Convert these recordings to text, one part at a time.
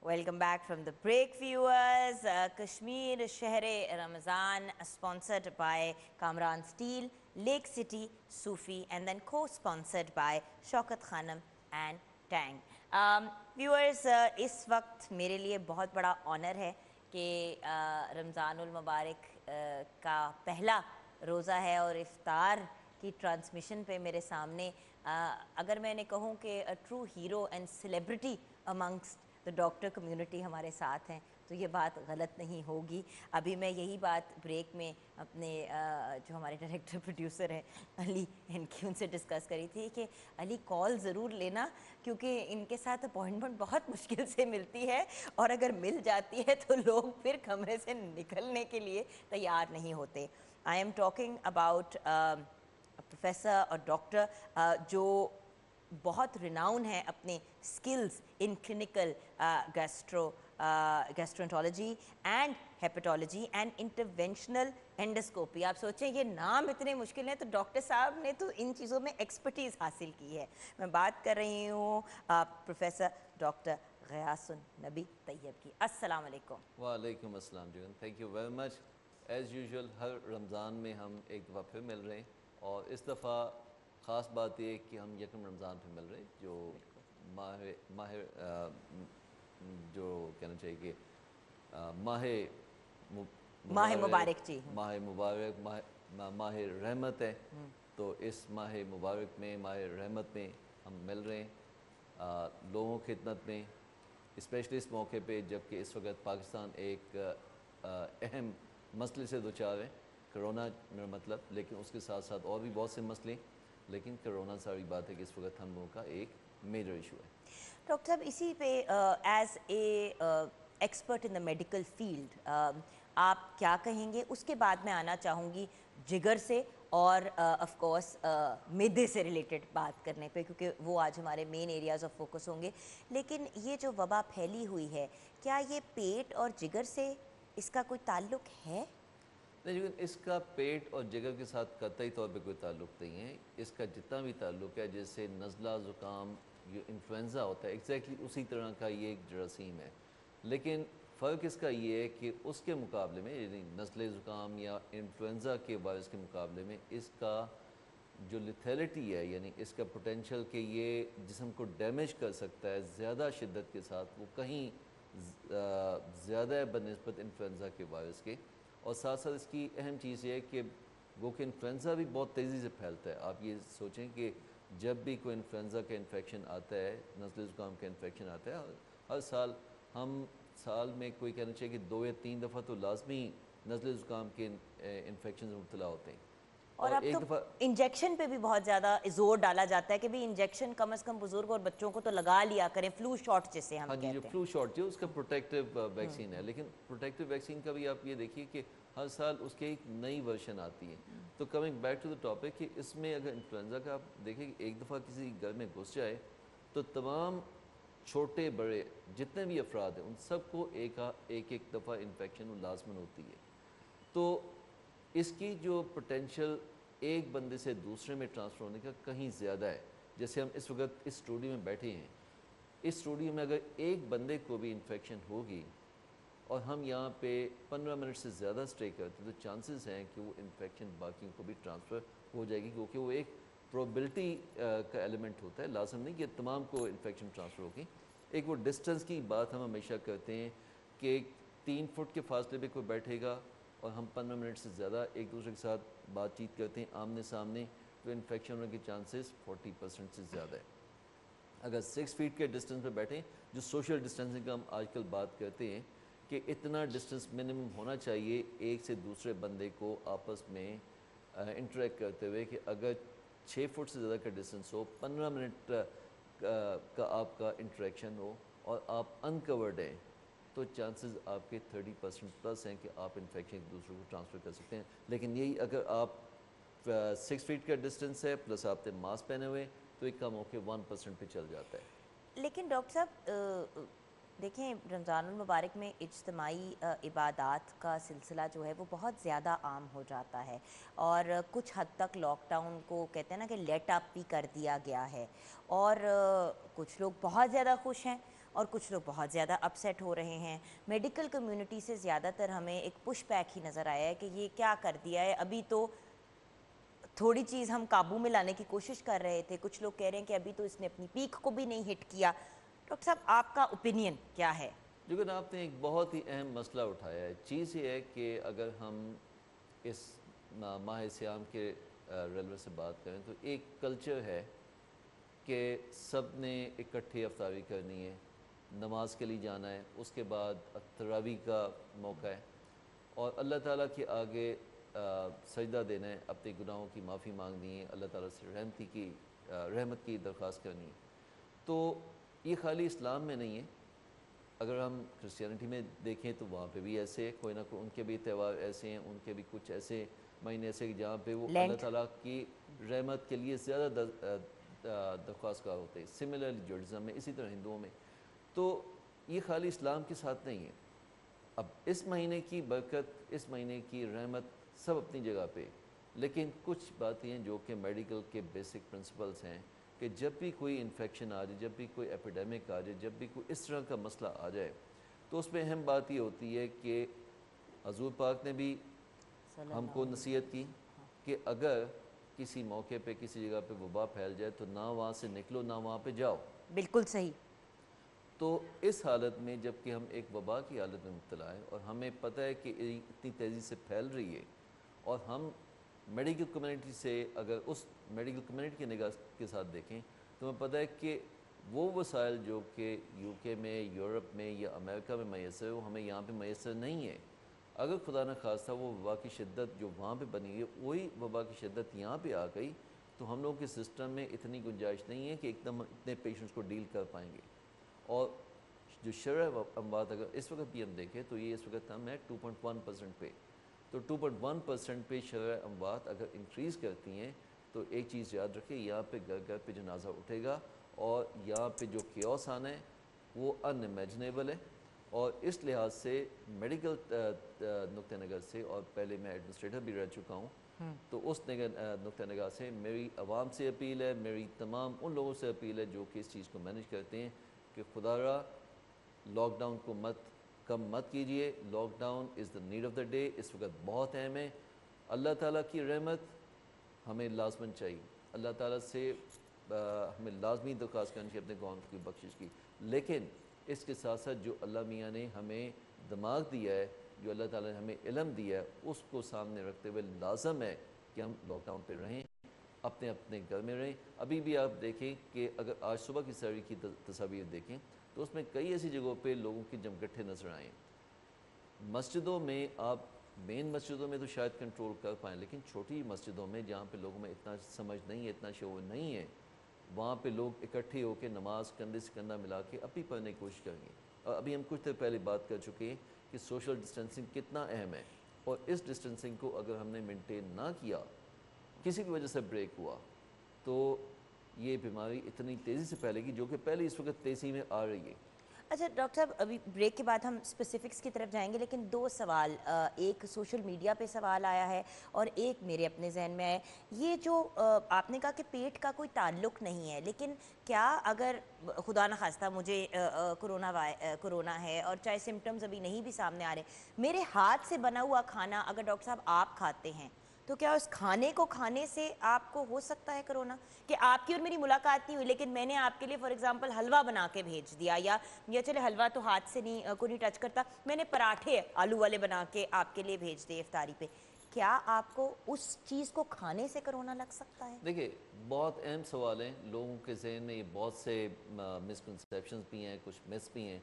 Welcome back from the break, viewers. Kashmir Shehre Ramazan, sponsored by Kamran Steel, Lake City, Sufi, and then co-sponsored by Shaukat Khanam and Tang. Viewers, इस वक्त मेरे लिए बहुत बड़ा honour है कि रमज़ानुल मुबारक का पहला रोज़ा है और इफ्तार की ट्रांसमिशन पे मेरे सामने अगर मैंने कहूँ कि a true hero and celebrity amongst the doctor community हमारे साथ हैं तो ये बात गलत नहीं होगी। अभी मैं यही बात ब्रेक में अपने जो हमारे डायरेक्टर प्रोड्यूसर हैं अली, इनकी उनसे डिस्कस करी थी कि अली कॉल ज़रूर लेना क्योंकि इनके साथ अपॉइंटमेंट बहुत मुश्किल से मिलती है और अगर मिल जाती है तो लोग फिर कमरे से निकलने के लिए तैयार नहीं होते। I am talking about professor और डॉक्टर जो बहुत रिनाउन है अपने skills in clinical gastroenterology and hepatology and interventional endoscopy. आप सोचें ये नाम इतने मुश्किल हैं तो डॉक्टर साहब ने तो इन चीज़ों में एक्सपर्टीज़ हासिल की है। मैं बात कर रही हूँ प्रोफेसर डॉक्टर गयासुन नबी तैयब की। अस्सलाम वालेकुम। वालेकुम अस्सलाम जी, thank you very much. As usual हर रमज़ान में हम एक दफ़ा फिर मिल रहे हैं और इस दफ़ा ख़ास बात ये कि हम यकम रमज़ान पे मिल रहे हैं जो जो कहना चाहिए कि माह मुबारक जी, माह मुबारक माह रहमत है। तो इस माह मुबारक में माह रहमत में हम मिल रहे हैं लोगों की खिदमत में, स्पेशली इस मौके पे जबकि इस वक्त पाकिस्तान एक अहम मसले से दुचार है, कोरोना मेरा मतलब, लेकिन उसके साथ साथ और भी बहुत से मसले, लेकिन कोरोना सारी बात है कि इस वक्त हम लोगों का एक मेजर इशू है। डॉक्टर साहब इसी पे as a expert in the medical field आप क्या कहेंगे? उसके बाद मैं आना चाहूँगी जिगर से और ऑफ कोर्स मैदे से रिलेटेड बात करने पे क्योंकि वो आज हमारे मेन एरियाज़ ऑफ फोकस होंगे। लेकिन ये जो वबा फैली हुई है क्या ये पेट और जिगर से इसका कोई ताल्लुक़ है? नहीं, लेकिन इसका पेट और जिगर के साथ कतई तौर पे कोई ताल्लुक़ नहीं है। इसका जितना भी ताल्लुक़ है जैसे नज़ला ज़ुकाम जो इन्फ्लुएंज़ा होता है एग्जैक्टली उसी तरह का ये एक जरासीम है, लेकिन फ़र्क इसका ये है कि उसके मुकाबले में यानी नज़ले ज़ुकाम या इन्फ्लुएंज़ा के वायरस के मुकाबले में इसका जो लिथैलिटी है यानी इसका पोटेंशियल कि ये जिस्म को डैमेज कर सकता है ज़्यादा शिद्दत के साथ, वो कहीं ज़्यादा है बनस्बत इन्फ्लुएंज़ा के वायरस के। और साथ साथ इसकी अहम चीज़ ये है कि वो कि इन्फ्लुएंज़ा भी बहुत तेज़ी से फैलता है। आप ये सोचें कि जब भी कोई इन्फ्लुएंज़ा का इन्फेक्शन आता है, नज़ले ज़ुकाम का इन्फेक्शन आता है, हर साल हम साल में कोई कहना चाहिए कि 2 या 3 दफ़ा तो लाजमी नज़ले ज़ुकाम के इन्फेक्शन में मुब्तला होते हैं। और अब एक तो दफ़ा इंजेक्शन पे भी बहुत ज़्यादा ज़ोर डाला जाता है कि भाई इंजेक्शन कम से कम बुजुर्ग और बच्चों को तो लगा लिया करें, फ्लू शॉट जिसे हम हाँ जी, जो कहते हैं। फ्लू शॉट जो उसका प्रोटेक्टिव वैक्सीन है, लेकिन प्रोटेक्टिव वैक्सीन का भी आप ये देखिए कि हर साल उसकी एक नई वर्जन आती है। तो coming back to the topic कि इसमें अगर इन्फ्लुएंज़ा का आप देखिए कि एक दफ़ा किसी घर में घुस जाए तो तमाम छोटे बड़े जितने भी अफराद हैं उन सबको एक एक दफ़ा इन्फेक्शन लाजमन होती है। तो इसकी जो पोटेंशियल एक बंदे से दूसरे में ट्रांसफ़र होने का कहीं ज़्यादा है। जैसे हम इस वक्त इस स्टूडियो में बैठे हैं, इस स्टूडियो में अगर एक बंदे को भी इन्फेक्शन होगी और हम यहाँ पे 15 मिनट से ज़्यादा स्टे करते तो चांसेस हैं कि वो इन्फेक्शन बाकियों को भी ट्रांसफ़र हो जाएगी, क्योंकि वो एक प्रोबेबिलिटी का एलिमेंट होता है, लाजम नहीं कि तमाम को इन्फेक्शन ट्रांसफ़र होगी। एक वो डिस्टेंस की बात हम हमेशा करते हैं कि 3 फुट के फासले पे कोई बैठेगा और हम 15 मिनट से ज़्यादा एक दूसरे के साथ बातचीत करते हैं आमने सामने, तो इन्फेक्शन होने के चांसेस 40% से ज़्यादा है। अगर 6 फीट के डिस्टेंस पे बैठें, जो सोशल डिस्टेंसिंग का हम आजकल बात करते हैं कि इतना डिस्टेंस मिनिमम होना चाहिए एक से दूसरे बंदे को आपस में इंटरेक्ट करते हुए कि अगर 6 फुट से ज़्यादा का डिस्टेंस हो, 15 मिनट का आपका इंटरेक्शन हो और आप अनकवर्ड हैं, तो चांसेस आपके 30% प्लस हैं कि आप इन्फेक्शन एक दूसरे को ट्रांसफ़र कर सकते हैं। लेकिन यही अगर आप 6 फीट का डिस्टेंस है प्लस आपने मास्क पहने हुए तो एक कम होकर 1% पे चल जाता है। लेकिन डॉक्टर साहब देखें रमज़ानुल मुबारक में इज्तिमाई इबादात का सिलसिला जो है वो बहुत ज़्यादा आम हो जाता है और कुछ हद तक लॉकडाउन को कहते हैं ना कि लेट अप भी कर दिया गया है और कुछ लोग बहुत ज़्यादा खुश हैं اور کچھ لوگ بہت زیادہ اپسیٹ ہو رہے ہیں. میڈیکل کمیونٹی سے زیادہ تر ہمیں ایک پش بیک ہی نظر آیا ہے کہ یہ کیا کر دیا ہے, ابھی تو تھوڑی چیز ہم قابو میں لانے کی کوشش کر رہے تھے, کچھ لوگ کہہ رہے ہیں کہ ابھی تو اس نے اپنی پیک کو بھی نہیں ہٹ کیا. ڈاکٹر صاحب آپ کا اوپینین کیا ہے؟ لیکن آپ نے ایک بہت ہی اہم مسئلہ اٹھایا ہے. چیز یہ ہے کہ اگر ہم اس ماہ سیام کے ریلیونٹ سے بات کریں تو ایک کلچر ہے کہ سب نے اکٹھے افطاری کرنی ہے, نماز کے لیے جانا ہے, اس کے بعد تراویح کا موقع ہے اور اللہ تعالیٰ کے آگے سجدہ دینا ہے, اپنے گناہوں کی معافی مانگنی ہے, اللہ تعالیٰ سے رحمت کی درخواست کرنی ہے. تو یہ خالی اسلام میں نہیں ہے, اگر ہم کرسچینٹی میں دیکھیں تو وہاں پہ بھی ایسے کوئی نہ کوئی ان کے بھی تہوار ایسے ہیں, ان کے بھی کچھ ایسے مہینے ایسے جہاں پہ وہ اللہ لینٹ. تعالیٰ کی رحمت کے لیے زیادہ درخواست کار ہوتے ہیں. سملرلی جوڈزم میں, اسی طرح ہندوؤں میں. تو یہ خالی اسلام کے ساتھ نہیں ہے. اب اس مہینے کی برکت, اس مہینے کی رحمت سب اپنی جگہ پہ, لیکن کچھ باتیں ہیں جو کہ میڈیکل کے بیسک پرنسپلز ہیں کہ جب بھی کوئی انفیکشن آ جائے, جب بھی کوئی ایپیڈیمک آ جائے, جب بھی کوئی اس طرح کا مسئلہ آ جائے, تو اس میں اہم بات یہ ہوتی ہے کہ حضور پاک نے بھی ہم کو نصیحت کی کہ اگر کسی موقع پہ کسی جگہ پہ وبا پھیل جائے تو نہ وہاں سے نکلو, نہ وہاں پہ جاؤ. بالکل صحیح. تو اس حالت میں جب کہ ہم ایک وبا کی حالت میں مبتلا ہے اور ہمیں پتہ ہے کہ اتنی تیزی سے پھیل رہی ہے, اور ہم میڈیکل کمیونٹی سے اگر اس میڈیکل کمیونٹی کی نگاہ کے ساتھ دیکھیں تو ہمیں پتہ ہے کہ وہ وسائل جو کہ یو کے میں, یورپ میں یا امریکہ میں میسر ہے, وہ ہمیں یہاں پہ میسر نہیں ہے. اگر خدا نہ خواستہ وہ وبا کی شدت جو وہاں پہ بنی ہے وہی وبا کی شدت یہاں پہ آ گئی تو ہم لوگوں کے سسٹم میں اتنی گنجائش نہیں ہے کہ ایک دم اتنے پیشنٹس کو ڈیل کر پائیں گے. اور جو شرح اموات اگر اس وقت بھی ہم دیکھیں تو یہ اس وقت ہم ہے 2.1% پہ. تو 2.1% پہ شرح اموات اگر انکریز کرتی ہیں تو ایک چیز یاد رکھیں, یہاں پہ گھر گھر پہ جنازہ اٹھے گا اور یہاں پہ جو کیوس آنا ہے وہ ان امیجنیبل ہے. اور اس لحاظ سے میڈیکل نقطہ نظر سے, اور پہلے میں ایڈمنسٹریٹر بھی رہ چکا ہوں, تو اس نقطہ نگاہ سے میری عوام سے اپیل ہے, میری تمام ان لوگوں سے اپیل ہے جو کہ اس چیز کو مینیج کرتے ہیں کہ خدا را لاک ڈاؤن کو کم مت کیجئے. Lockdown is the need of the day, اس وقت بہت اہم ہے. اللہ تعالیٰ کی رحمت ہمیں لازماً چاہیے, اللہ تعالیٰ سے ہمیں لازمی درخواست کرنی چاہیے اپنے قوم کی بخشش کی. لیکن اس کے ساتھ ساتھ جو اللہ میاں نے ہمیں دماغ دیا ہے, جو اللہ تعالیٰ نے ہمیں علم دیا ہے, اس کو سامنے رکھتے ہوئے لازم ہے کہ ہم لاک ڈاؤن پہ رہیں, اپنے اپنے گھر میں رہیں. ابھی بھی آپ دیکھیں کہ اگر آج صبح کی سحری کی تصاویر دیکھیں تو اس میں کئی ایسی جگہوں پہ لوگوں کی جمگٹھے نظر آئیں. مسجدوں میں آپ مین مسجدوں میں تو شاید کنٹرول کر پائیں, لیکن چھوٹی مسجدوں میں جہاں پہ لوگوں میں اتنا سمجھ نہیں ہے, اتنا شعور نہیں ہے, وہاں پہ لوگ اکٹھے ہو کے نماز کندھے سے کندھا ملا کے اب بھی پڑھنے کی کوشش کریں گے. اور ابھی ہم کچھ دیر پہلے بات کر چکے ہیں کہ سوشل ڈسٹینسنگ کتنا اہم ہے, اور اس ڈسٹینسنگ کو اگر ہم نے مینٹین نہ کیا, کسی بھی وجہ سے بریک ہوا, تو یہ بیماری اتنی تیزی سے پھیلے گی جو کہ پہلے اس وقت تیزی میں آ رہی ہے. اچھا ڈاکٹر صاحب, ابھی بریک کے بعد ہم اسپیسیفکس کی طرف جائیں گے, لیکن دو سوال, ایک سوشل میڈیا پہ سوال آیا ہے اور ایک میرے اپنے ذہن میں ہے. یہ جو آپ نے کہا کہ پیٹ کا کوئی تعلق نہیں ہے, لیکن کیا اگر خدا نہ خواستہ مجھے کرونا ہے اور چاہے سمٹمز ابھی نہیں بھی سامنے آ رہے, میرے ہاتھ سے بنا ہوا کھانا اگر ڈاکٹر صاحب آپ کھاتے ہیں تو کیا اس کھانے کو کھانے سے آپ کو ہو سکتا ہے کرونا؟ کہ آپ کی اور میری ملاقات نہیں ہوئی لیکن میں نے آپ کے لیے فار ایگزامپل حلوہ بنا کے بھیج دیا, یا چلے حلوہ تو ہاتھ سے نہیں کو نہیں ٹچ کرتا, میں نے پراٹھے آلو والے بنا کے آپ کے لیے بھیج دیے افطاری پہ, کیا آپ کو اس چیز کو کھانے سے کرونا لگ سکتا ہے؟ دیکھیے بہت اہم سوال ہیں, لوگوں کے ذہن میں یہ بہت سے مسکنسیپشنز بھی ہیں, کچھ مس بھی ہیں.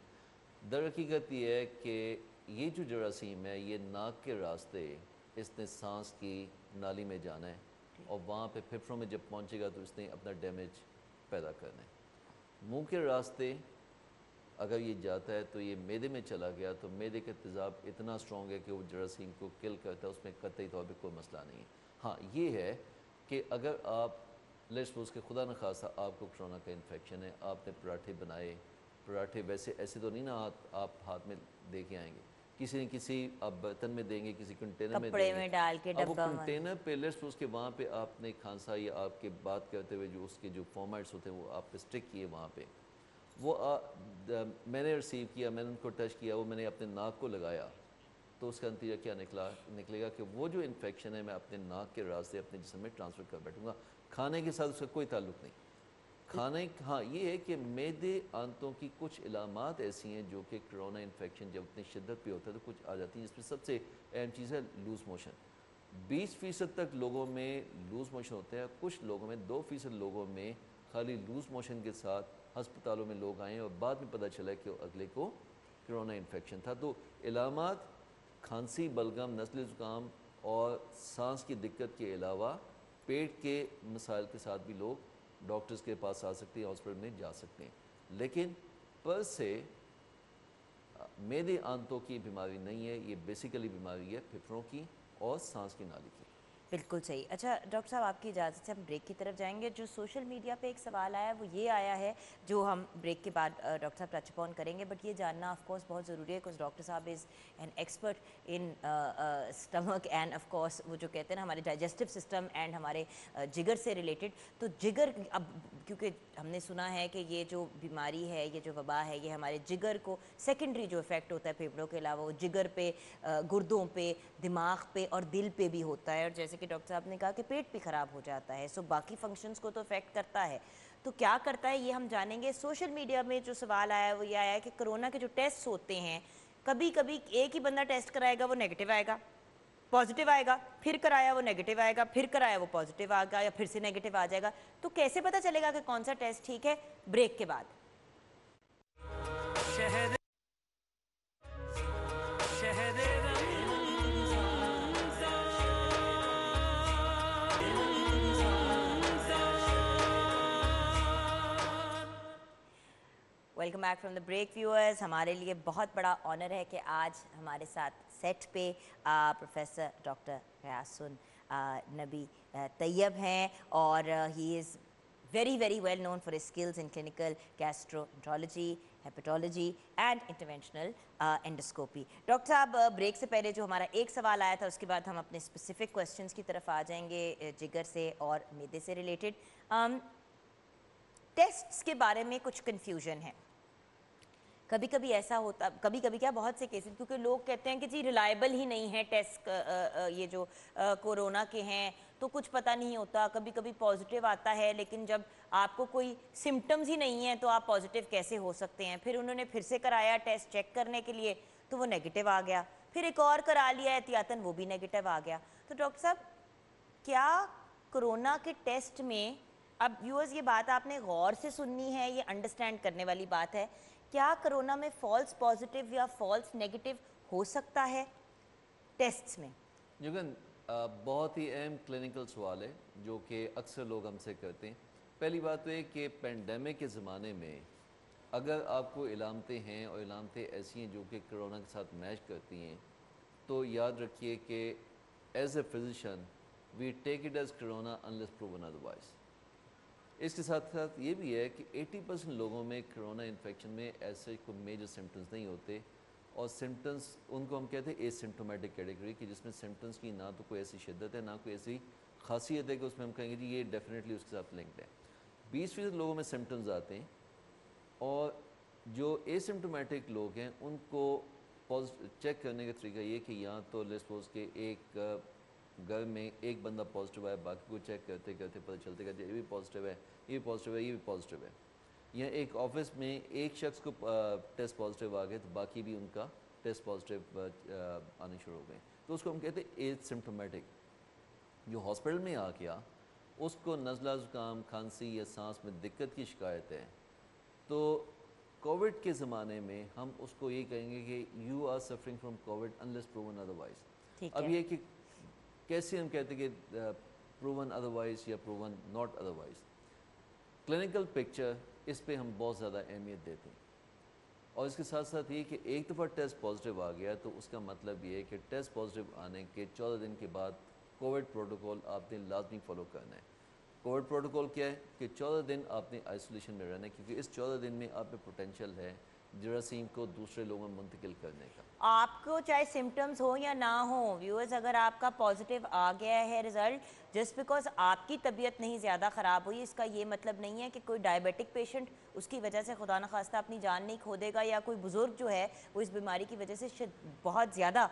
در حقیقت یہ ہے کہ یہ جو جراثیم ہے یہ ناک کے راستے اس نے سانس کی نالی میں جانا ہے, اور وہاں پہ پھیپھڑوں میں جب پہنچے گا تو اس نے اپنا ڈیمیج پیدا کرنا ہے. منہ کے راستے اگر یہ جاتا ہے تو یہ معدے میں چلا گیا تو معدے کا تیزاب اتنا اسٹرانگ ہے کہ وہ جراثیم کو کل کرتا ہے, اس میں قطعی طور پہ کوئی مسئلہ نہیں ہے. ہاں یہ ہے کہ اگر آپ لیٹس سپوز کہ خدا نخواستہ آپ کو کرونا کا انفیکشن ہے, آپ نے پراٹھے بنائے, پراٹھے ویسے ایسے تو نہیں نا آپ ہاتھ میں دے کے آئیں گے, کسی نہ کسی آپ برتن میں دیں گے, کسی کنٹینر میں کپڑے دیں گے. میں ڈال کے اب وہ ڈبہ بند. کنٹینر پہ لیٹس سپوز کہ وہاں پہ آپ نے کھانسا یا آپ کے بات کرتے ہوئے جو اس کے جو فارمیٹس ہوتے ہیں وہ آپ پہ اسٹک کیے وہاں پہ, وہ میں نے ریسیو کیا, میں نے ان کو ٹچ کیا, وہ میں نے اپنے ناک کو لگایا, تو اس کا نتیجہ کیا نکلے گا کہ وہ جو انفیکشن ہے میں اپنے ناک کے راستے اپنے جسم میں ٹرانسفر کر بیٹھوں گا. کھانے کے ساتھ اس کا کوئی تعلق نہیں. کھانے ہاں یہ ہے کہ معدے آنتوں کی کچھ علامات ایسی ہیں جو کہ کرونا انفیکشن جب اتنی شدت پہ ہوتا ہے تو کچھ آ جاتی ہیں, جس میں سب سے اہم چیز ہے لوز موشن. 20% تک لوگوں میں لوز موشن ہوتے ہیں, کچھ لوگوں میں 2% لوگوں میں خالی لوز موشن کے ساتھ ہسپتالوں میں لوگ آئے ہیں اور بعد میں پتہ چلا کہ اگلے کو کرونا انفیکشن تھا. تو علامات کھانسی, بلغم, نزلہ زکام اور سانس کی دقت کے علاوہ پیٹ کے مسائل کے ساتھ بھی لوگ ڈاکٹرز کے پاس آ سکتے ہیں, ہاسپٹل میں جا سکتے ہیں. لیکن پر سے معدے آنتوں کی بیماری نہیں ہے, یہ بیسیکلی بیماری ہے پھیپھڑوں کی اور سانس کی نالی کی. بالکل صحیح. اچھا ڈاکٹر صاحب آپ کی اجازت سے ہم بریک کی طرف جائیں گے. جو سوشل میڈیا پہ ایک سوال آیا ہے وہ یہ آیا ہے جو ہم بریک کے بعد ڈاکٹر صاحب ٹچ اپون کریں گے, بٹ یہ جاننا آف کورس بہت ضروری ہے کچھ ڈاکٹر صاحب is an expert in stomach and of course وہ جو کہتے ہیں نا ہمارے ڈائجسٹو سسٹم اینڈ ہمارے جگر سے ریلیٹڈ. تو جگر اب کیونکہ ہم نے سنا ہے کہ یہ جو بیماری ہے, یہ جو وبا ہے, یہ ہمارے جگر کو سیکنڈری جو افیکٹ ہوتا ہے پھیپھڑوں کے علاوہ وہ جگر پہ, گردوں پہ, دماغ پہ اور دل پہ بھی ہوتا ہے, اور جیسے کہ ڈاکٹر صاحب نے کہا کہ پیٹ بھی خراب ہو جاتا ہے. سو باقی فنکشنز کو تو افیکٹ کرتا ہے. تو کیا کرتا ہے یہ ہم جانیں گے. سوشل میڈیا میں جو سوال آیا ہے وہ یہ آیا ہے کہ کرونا کے جو ٹیسٹ ہوتے ہیں کبھی کبھی ایک ہی بندہ ٹیسٹ کرائے گا وہ نیگیٹو آئے گا, پازیٹیو آئے گا, پھر کرایا وہ نیگیٹو آئے گا, پھر کرایا وہ پازیٹیو آ گا یا پھر سے نیگیٹو آ جائے گا. تو کیسے پتہ چلے گا کہ کون سا ٹیسٹ ٹھیک ہے؟ بریک کے بعد. Welcome back from the break viewers. ہمارے لیے بہت بڑا آنر ہے کہ آج ہمارے ساتھ سیٹ پہ پروفیسر ڈاکٹر غیاث النبی طیب ہیں, اور he is very well known for his skills in clinical gastroenterology, hepatology and interventional endoscopy. Doctor صاحب بریک سے پہلے جو ہمارا ایک سوال آیا تھا اس کے بعد ہم اپنے اسپیسیفک کویشچنس کی طرف آ جائیں گے جگر سے اور معدے سے ریلیٹڈ. ٹیسٹس کے بارے میں کچھ کنفیوژن ہے. کبھی کبھی ایسا ہوتا, کبھی کبھی کیا بہت سے کیسز, کیونکہ لوگ کہتے ہیں کہ جی ریلائبل ہی نہیں ہے ٹیسٹ یہ جو کورونا کے ہیں, تو کچھ پتہ نہیں ہوتا. کبھی کبھی پازیٹیو آتا ہے لیکن جب آپ کو کوئی سمٹمز ہی نہیں ہیں تو آپ پازیٹیو کیسے ہو سکتے ہیں. پھر انہوں نے پھر سے کرایا ٹیسٹ چیک کرنے کے لیے تو وہ نیگیٹو آ گیا, پھر ایک اور کرا لیا احتیاطاً وہ بھی نیگیٹو آ گیا. تو ڈاکٹر صاحب کیا کرونا کے ٹیسٹ میں, اب ویورز یہ بات آپ نے غور سے سننی ہے, یہ انڈرسٹینڈ کرنے والی بات ہے, کیا کرونا میں فالس پازیٹیو یا فالس نیگیٹو ہو سکتا ہے ٹیسٹس میں؟ لیکن بہت ہی اہم کلینکل سوال ہے جو کہ اکثر لوگ ہم سے کرتے ہیں. پہلی بات تو یہ کہ پینڈیمک کے زمانے میں اگر آپ کو علامتیں ہیں اور علامتیں ایسی ہیں جو کہ کرونا کے ساتھ میچ کرتی ہیں تو یاد رکھیے کہ as a physician we take it as corona unless proven otherwise. اس کے ساتھ ساتھ یہ بھی ہے کہ 80% لوگوں میں کرونا انفیکشن میں ایسے کوئی میجر سمٹمز نہیں ہوتے, اور سمٹمز ان کو ہم کہتے ہیں اے سمٹومیٹک کیٹیگری, کہ جس میں سمٹمز کی نہ تو کوئی ایسی شدت ہے نہ کوئی ایسی خاصیت ہے کہ اس میں ہم کہیں گے جی یہ ڈیفینیٹلی اس کے ساتھ لنکڈ ہے. 20% لوگوں میں سمٹمز آتے ہیں, اور جو اے سمٹومیٹک لوگ ہیں ان کو چیک کرنے کا طریقہ یہ کہ یا تو لیٹس سپوز کہ ایک گھر میں ایک بندہ پازیٹیو ہے, باقی کو چیک کرتے کرتے پتہ چلتے کہ یہ بھی پازیٹیو ہے, یہ بھی پازیٹیو ہے, یہ بھی پازیٹیو ہے. یا ایک آفس میں ایک شخص کو ٹیسٹ پازیٹیو آ گئے تو باقی بھی ان کا ٹیسٹ پازیٹیو آنے شروع ہو گئے, تو اس کو ہم کہتے ہیں اے سمٹومیٹک. جو ہاسپٹل میں آ گیا اس کو نزلہ زکام, کھانسی یا سانس میں دقت کی شکایت ہے, تو کووڈ کے زمانے میں ہم اس کو یہ کہیں گے کہ you are suffering from covid unless proven otherwise. اب یہ کہ کیسے ہم کہتے ہیں کہ پروون ادروائز یا proven not otherwise, clinical picture اس پہ ہم بہت زیادہ اہمیت دیتے ہیں. اور اس کے ساتھ ساتھ یہ کہ ایک دفعہ ٹیسٹ پازیٹیو آ گیا تو اس کا مطلب یہ ہے کہ ٹیسٹ پازیٹیو آنے کے 14 دن کے بعد کووڈ پروٹوکول آپ نے لازمی فالو کرنا ہے. کووڈ پروٹوکول کیا ہے کہ 14 دن آپ نے آئسولیشن میں رہنا ہے, کیونکہ اس 14 دن میں آپ پہ پوٹینشیل ہے जरासीम को दूसरे लोगों में मुंतकिल करने का। आपको चाहे सिम्टम्स हो या ना हो व्यूअर्स, अगर आपका पॉजिटिव आ गया है रिजल्ट जस्ट बिकॉज आपकी तबीयत नहीं ज़्यादा ख़राब हुई, इसका ये मतलब नहीं है कि कोई डायबिटिक पेशेंट उसकी वजह से खुदा न खास्ता अपनी जान नहीं खो देगा, या कोई बुज़ुर्ग जो है वो इस बीमारी की वजह से बहुत ज़्यादा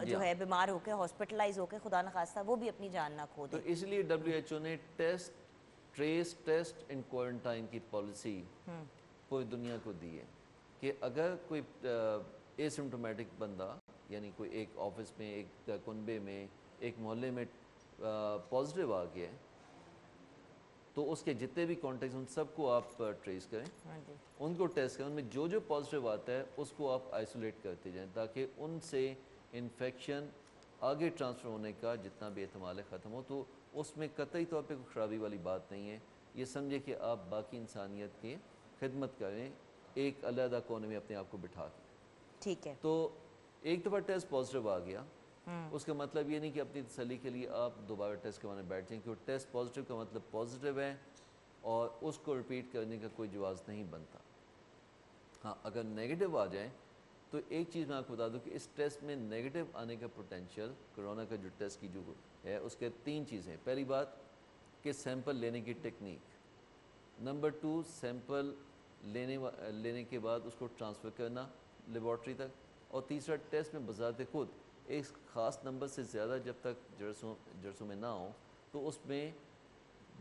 जो है बीमार होकर हॉस्पिटलाइज होकर खुदा न खास्ता वो भी अपनी जान ना खो दे। तो इसलिए WHO ने test, trace, test and quarantine की पॉलिसी पूरी दुनिया को दी है कि अगर कोई एसिम्प्टोमेटिक बंदा, यानी कोई एक ऑफिस में, एक कुनबे में, एक मोहल्ले में पॉजिटिव आ गया है, तो उसके जितने भी कॉन्टेक्ट उन सबको आप ट्रेस करें, उनको टेस्ट करें, उनमें जो जो पॉजिटिव आता है उसको आप आइसोलेट करते जाएं ताकि उनसे इन्फेक्शन आगे ट्रांसफ़र होने का जितना भी एहतमाल है ख़त्म हो। तो उसमें कतई तौर पे कोई ख़राबी वाली बात नहीं है। ये समझे कि आप बाकी इंसानियत की खिदमत करें एक अलग कोने में अपने आप को बिठा के। ठीक है। तो एक दफ़ा टेस्ट पॉजिटिव आ गया, उसका मतलब ये नहीं कि अपनी तसल्ली के लिए आप दोबारा टेस्ट करवाने बैठ जाएं, क्योंकि टेस्ट पॉजिटिव का मतलब पॉजिटिव है और उसको रिपीट करने का कोई जवाज़ नहीं बनता। हाँ, अगर नेगेटिव आ जाए तो एक चीज़ मैं आपको बता दूं कि इस टेस्ट में नेगेटिव आने का पोटेंशियल, कोरोना का जो टेस्ट की जो है उसके 3 चीज़ें। पहली बात कि सैंपल लेने की टेक्निक, नंबर 2 सैंपल लेने के बाद उसको ट्रांसफ़र करना लेबॉर्ट्री तक, और तीसरा टेस्ट में बज़ाते खुद एक ख़ास नंबर से ज़्यादा जब तक जरसों में ना हो तो उसमें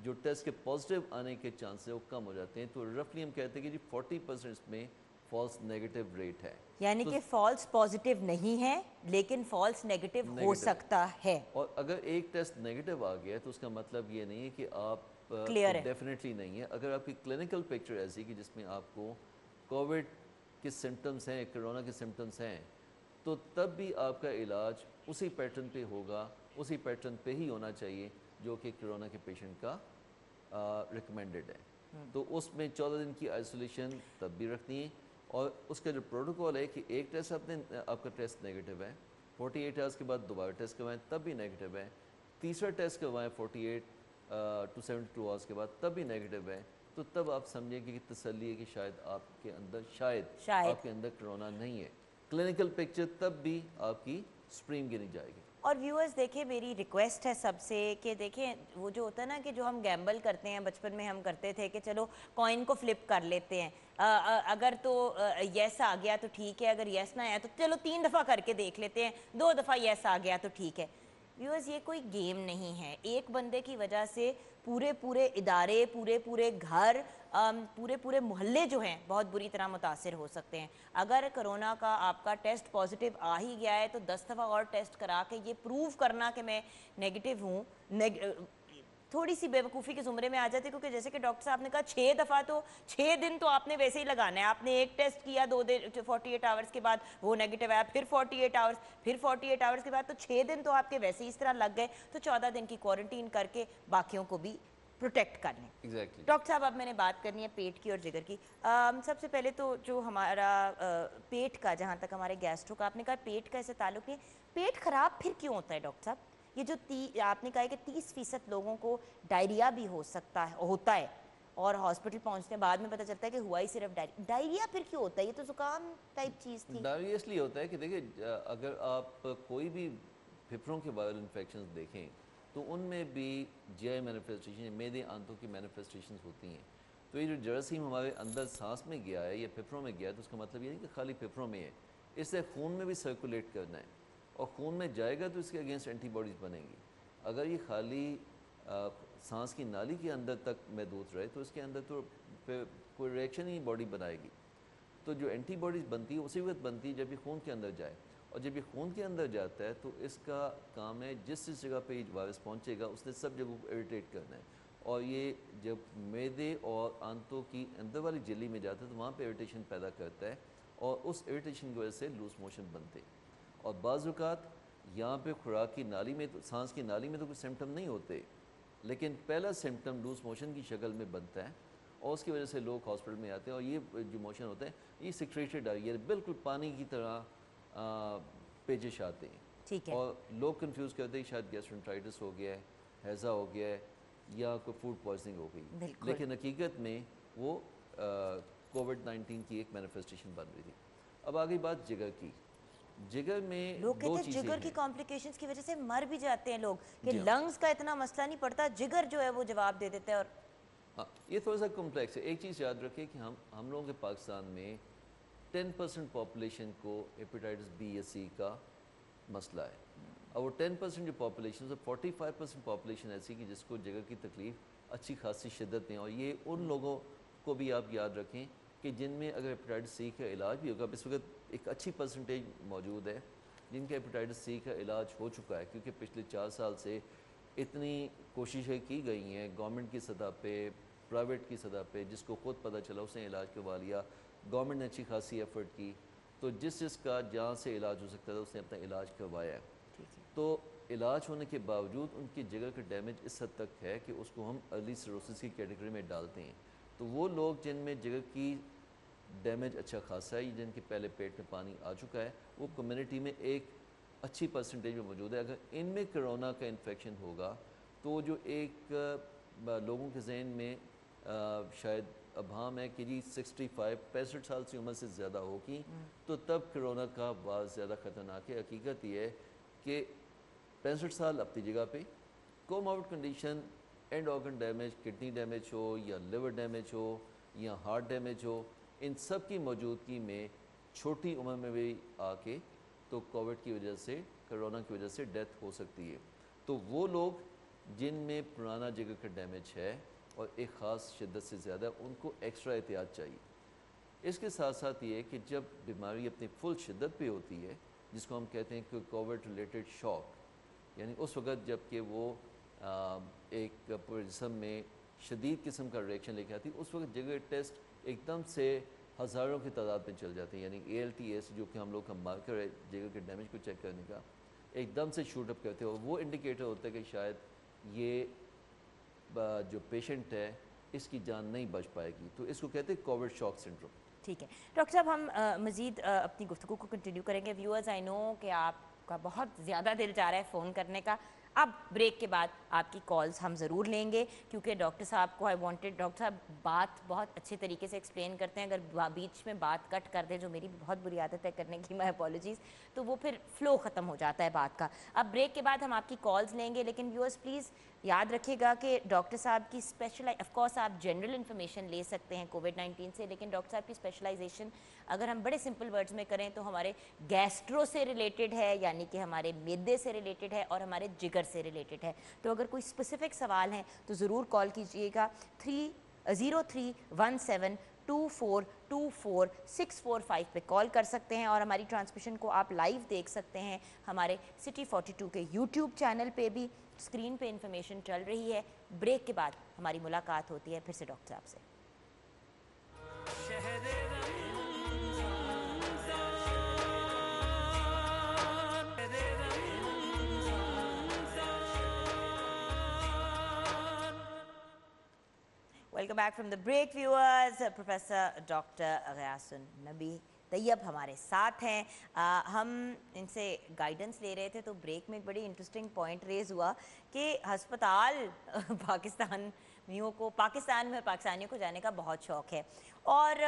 जो टेस्ट के पॉजिटिव आने के चांसेस वो कम हो जाते हैं। तो रफली हम कहते हैं कि जी 40% इसमें फॉल्स नेगेटिव रेट है, यानी कि फॉल्स पॉजिटिव नहीं है लेकिन फॉल्स नेगेटिव हो सकता है। और अगर एक टेस्ट नेगेटिव आ गया तो उसका मतलब ये नहीं है कि आप क्लियर है, डेफिनेटली नहीं है। अगर आपकी क्लिनिकल पिक्चर ऐसी कि जिसमें आपको कोविड के सिम्टम्स हैं, कोरोना के सिम्टम्स हैं, तो तब भी आपका इलाज उसी पैटर्न पे होगा, उसी पैटर्न पे ही होना चाहिए जो कि कोरोना के पेशेंट का रिकमेंडेड है। तो उसमें 14 दिन की आइसोलेशन तब भी रखनी है, और उसका जो प्रोटोकॉल है कि एक टेस्ट आपका टेस्ट नेगेटिव है, 48 आवर्स के बाद दोबारा टेस्ट करवाएं तब भी नेगेटिव है, तीसरा टेस्ट करवाएं 48 टू 72 आवर्स के बाद तब भी नेगेटिव है, तो तब आप समझेंगे कि तसल्ली है कि शायद आपके अंदर शायद आपके अंदर कोरोना नहीं है। क्लिनिकल पिक्चर तब भी आपकी स्प्रीम गिनी जाएगी। और व्यूअर्स देखिए, मेरी रिक्वेस्ट है सबसे कि देखें वो जो होता है ना कि जो हम गैम्बल करते हैं, बचपन में हम करते थे कि चलो कॉइन को फ्लिप कर लेते हैं, अगर तो यस आ गया तो ठीक है, अगर यस ना आया तो चलो 3 दफ़ा करके देख लेते हैं, 2 दफ़ा यस आ गया तो ठीक है। व्यूअर्स ये कोई गेम नहीं है, एक बंदे की वजह से पूरे इदारे, पूरे घर, पूरे मोहल्ले जो हैं बहुत बुरी तरह मुतासिर हो सकते हैं। अगर कोरोना का आपका टेस्ट पॉजिटिव आ ही गया है तो 10 दफ़ा और टेस्ट करा के ये प्रूव करना कि मैं नेगेटिव हूँ थोड़ी सी बेवकूफ़ी के ज़ुमरे में आ जाती है, क्योंकि जैसे कि डॉक्टर साहब ने कहा 6 दफ़ा तो 6 दिन तो आपने वैसे ही लगाना है। आपने एक टेस्ट किया 2 दिन 48 आवर्स के बाद वो नेगेटिव आया, फिर 48 आवर्स, फिर 48 आवर्स के बाद, तो 6 दिन तो आपके वैसे ही इस तरह लग गए, तो 14 दिन की क्वारंटीन करके बाकियों को भी प्रोटेक्ट कर लें। Exactly. डॉक्टर साहब, अब मैंने बात करनी है पेट की और जिगर की। सबसे पहले तो जो हमारा पेट का, जहाँ तक हमारे गैस्ट्रो का, आपने कहा पेट का ऐसे ताल्लुक नहीं, पेट खराब फिर क्यों होता है डॉक्टर साहब? ये जो आपने कहा है कि 30% लोगों को डायरिया भी होता है और हॉस्पिटल पहुंचने बाद में पता चलता है कि हुआ ही सिर्फ डायरिया फिर क्यों होता है? ये तो जुकाम टाइप चीज़ थी। डायरिया इसलिए होता है कि देखिए, अगर आप कोई भी फेफड़ों के वायरल इन्फेक्शन देखें तो उनमें भी जीआई मैनिफेस्टेशन, मेदे आंतों की मैनिफेस्टेशन होती हैं। तो ये जो जरासीम हमारे अंदर सांस में गया है या फेफड़ों में गया है, तो उसका मतलब ये नहीं कि खाली फेफड़ों में है, इससे खून में भी सर्कुलेट करना है, और खून में जाएगा तो इसके अगेंस्ट एंटीबॉडीज़ बनेंगी। अगर ये खाली सांस की नाली के अंदर तक महदूद रहे तो इसके अंदर तो कोई रिएक्शन ही बॉडी बनाएगी। तो जो एंटीबॉडीज़ बनती है उसी वक्त बनती है जब ये खून के अंदर जाए, और जब ये खून के अंदर जाता है तो इसका काम है जिस जगह पे ये वायरस पहुंचेगा उसने सब जगह को इरिटेट करना है, और ये जब मैदे और आंतों की अंदर वाली झिल्ली में जाता है तो वहाँ पे इरिटेशन पैदा करता है, और उस इरिटेशन की वजह से लूज मोशन बनते हैं। और बाज़ औक़ात यहाँ पे खुराक की नाली में, तो सांस की नाली में तो कोई सिम्टम नहीं होते, लेकिन पहला सिम्टम लूज मोशन की शक्ल में बनता है, और उसकी वजह से लोग हॉस्पिटल में आते हैं। और ये जो मोशन होते हैं ये सिक्रेटेड है, ये बिल्कुल पानी की तरह पेचिश आते हैं। ठीक है। और लोग कंफ्यूज करते हैं शायद गैस्ट्रोएंटेराइटिस हो गया है, हैज़ा हो गया है, या कोई फूड पॉइजनिंग हो गई, लेकिन हकीकत में वो कोविड-19 की एक मैनिफेस्टेशन बन रही थी। अब आ गई बात जिगर की। जिगर में लोग दो कहते हैं चीज़ें जिगर की हैं। कॉम्प्लिकेशंस की वजह से मर भी जाते हैं लोग कि जी हाँ। लंग्स का इतना मसला नहीं पड़ता, जिगर जो है वो जवाब दे देता है। और हाँ, ये थोड़ा सा कॉम्प्लेक्स है। एक चीज़ याद रखिए कि हम लोगों के पाकिस्तान में 10% पॉपुलेशन को हेपेटाइटिस बी या सी का मसला है। और वो 10% जो पॉपुलेशन है, 45% पॉपुलेशन ऐसी कि जिसको जिगर की तकलीफ़ अच्छी खासी शिद्दत में, और ये उन लोगों को भी आप याद रखें कि जिनमें अगर हेपेटाइटिस सी का इलाज भी होगा, इस वक्त एक अच्छी परसेंटेज मौजूद है जिनके हेपेटाइटिस सी का इलाज हो चुका है, क्योंकि पिछले 4 साल से इतनी कोशिशें की गई हैं गवर्नमेंट की सतह पे, प्राइवेट की सतह पे, जिसको ख़ुद पता चला उसने इलाज करवा लिया। गवर्नमेंट ने अच्छी खासी एफर्ट की, तो जिसका जहाँ से इलाज हो सकता था उसने अपना इलाज करवाया है। तो इलाज होने के बावजूद उनकी जिगर का डैमेज इस हद तक है कि उसको हम अर्ली सिरोसिस की कैटेगरी में डालते हैं। तो वो लोग जिनमें जिगर की डैमेज अच्छा खासा है, जिनके पहले पेट में पानी आ चुका है, वो कम्युनिटी में एक अच्छी परसेंटेज में मौजूद है। अगर इनमें कोरोना का इन्फेक्शन होगा तो जो एक लोगों के जहन में शायद अभाम है कि जी 65 साल की उम्र से ज़्यादा होगी तो तब कोरोना का बात ज़्यादा ख़तरनाक है। हकीकत ये है कि 65 साल अपनी जगह पे, comorbid condition, and organ damage, kidney damage हो या लिवर डैमेज हो या हार्ट डैमेज हो, इन सब की मौजूदगी में छोटी उम्र में भी आके तो कोविड की वजह से, कोरोना की वजह से डेथ हो सकती है। तो वो लोग जिनमें पुराना जिगर का डैमेज है और एक ख़ास शिद्दत से ज़्यादा, उनको एक्स्ट्रा एहतियात चाहिए। इसके साथ साथ ये कि जब बीमारी अपनी फुल शिद्दत पे होती है, जिसको हम कहते हैं कि कोविड रिलेटेड शॉक, यानी उस वक़्त जब कि वो एक जिस्म में शदीद किस्म का रिएक्शन लेके आती है, उस वक्त जिगर टेस्ट एकदम से हज़ारों की तादाद में चल जाते हैं। यानी ALTS जो कि हम लोग का मार्कर है जिगर के डैमेज को चेक करने का, एकदम से शूट अप करते हैं, और वो इंडिकेटर होता है कि शायद ये जो पेशेंट है इसकी जान नहीं बच पाएगी। तो इसको कहते हैं कोविड शॉक सिंड्रोम। ठीक है डॉक्टर साहब, हम मज़ीद अपनी गुफ्तगू को कंटिन्यू करेंगे। व्यूअर्स, आई नो कि आपका बहुत ज़्यादा दिल चाह रहा है फ़ोन करने का। अब ब्रेक के बाद आपकी कॉल्स हम ज़रूर लेंगे, क्योंकि डॉक्टर साहब को आई वांटेड, डॉक्टर साहब बात बहुत अच्छे तरीके से एक्सप्लेन करते हैं। अगर बीच में बात कट कर दे, जो मेरी भी बहुत बुरी आदत है करने की, माय अपॉलॉजीज़, तो वो फिर फ़्लो ख़त्म हो जाता है बात का। अब ब्रेक के बाद हम आपकी कॉल्स लेंगे, लेकिन व्यूअर्स प्लीज़ याद रखिएगा कि डॉक्टर साहब की ऑफ कोर्स आप जनरल इन्फॉर्मेशन ले सकते हैं कोविड-19 से, लेकिन डॉक्टर साहब की स्पेशलाइजेशन अगर हम बड़े सिंपल वर्ड्स में करें तो हमारे गैस्ट्रो से रिलेटेड है, यानी कि हमारे मैदे से रिलेटेड है और हमारे जिगर से रिलेटेड है। तो अगर कोई स्पेसिफिक सवाल हैं तो ज़रूर कॉल कीजिएगा 031724244645 पे कॉल कर सकते हैं, और हमारी ट्रांसमिशन को आप लाइव देख सकते हैं हमारे सिटी 42 के यूट्यूब चैनल पे भी। स्क्रीन पे इंफॉर्मेशन चल रही है। ब्रेक के बाद हमारी मुलाकात होती है फिर से डॉक्टर साहब से। Welcome back from the break viewers. Professor doctor Ghayasun Nabi Tayyab हमारे साथ हैं। हम इनसे गाइडेंस ले रहे थे तो ब्रेक में एक बड़ी इंटरेस्टिंग पॉइंट रेज हुआ कि हस्पताल पाकिस्तानियों को, पाकिस्तान में पाकिस्तानियों को जाने का बहुत शौक़ है, और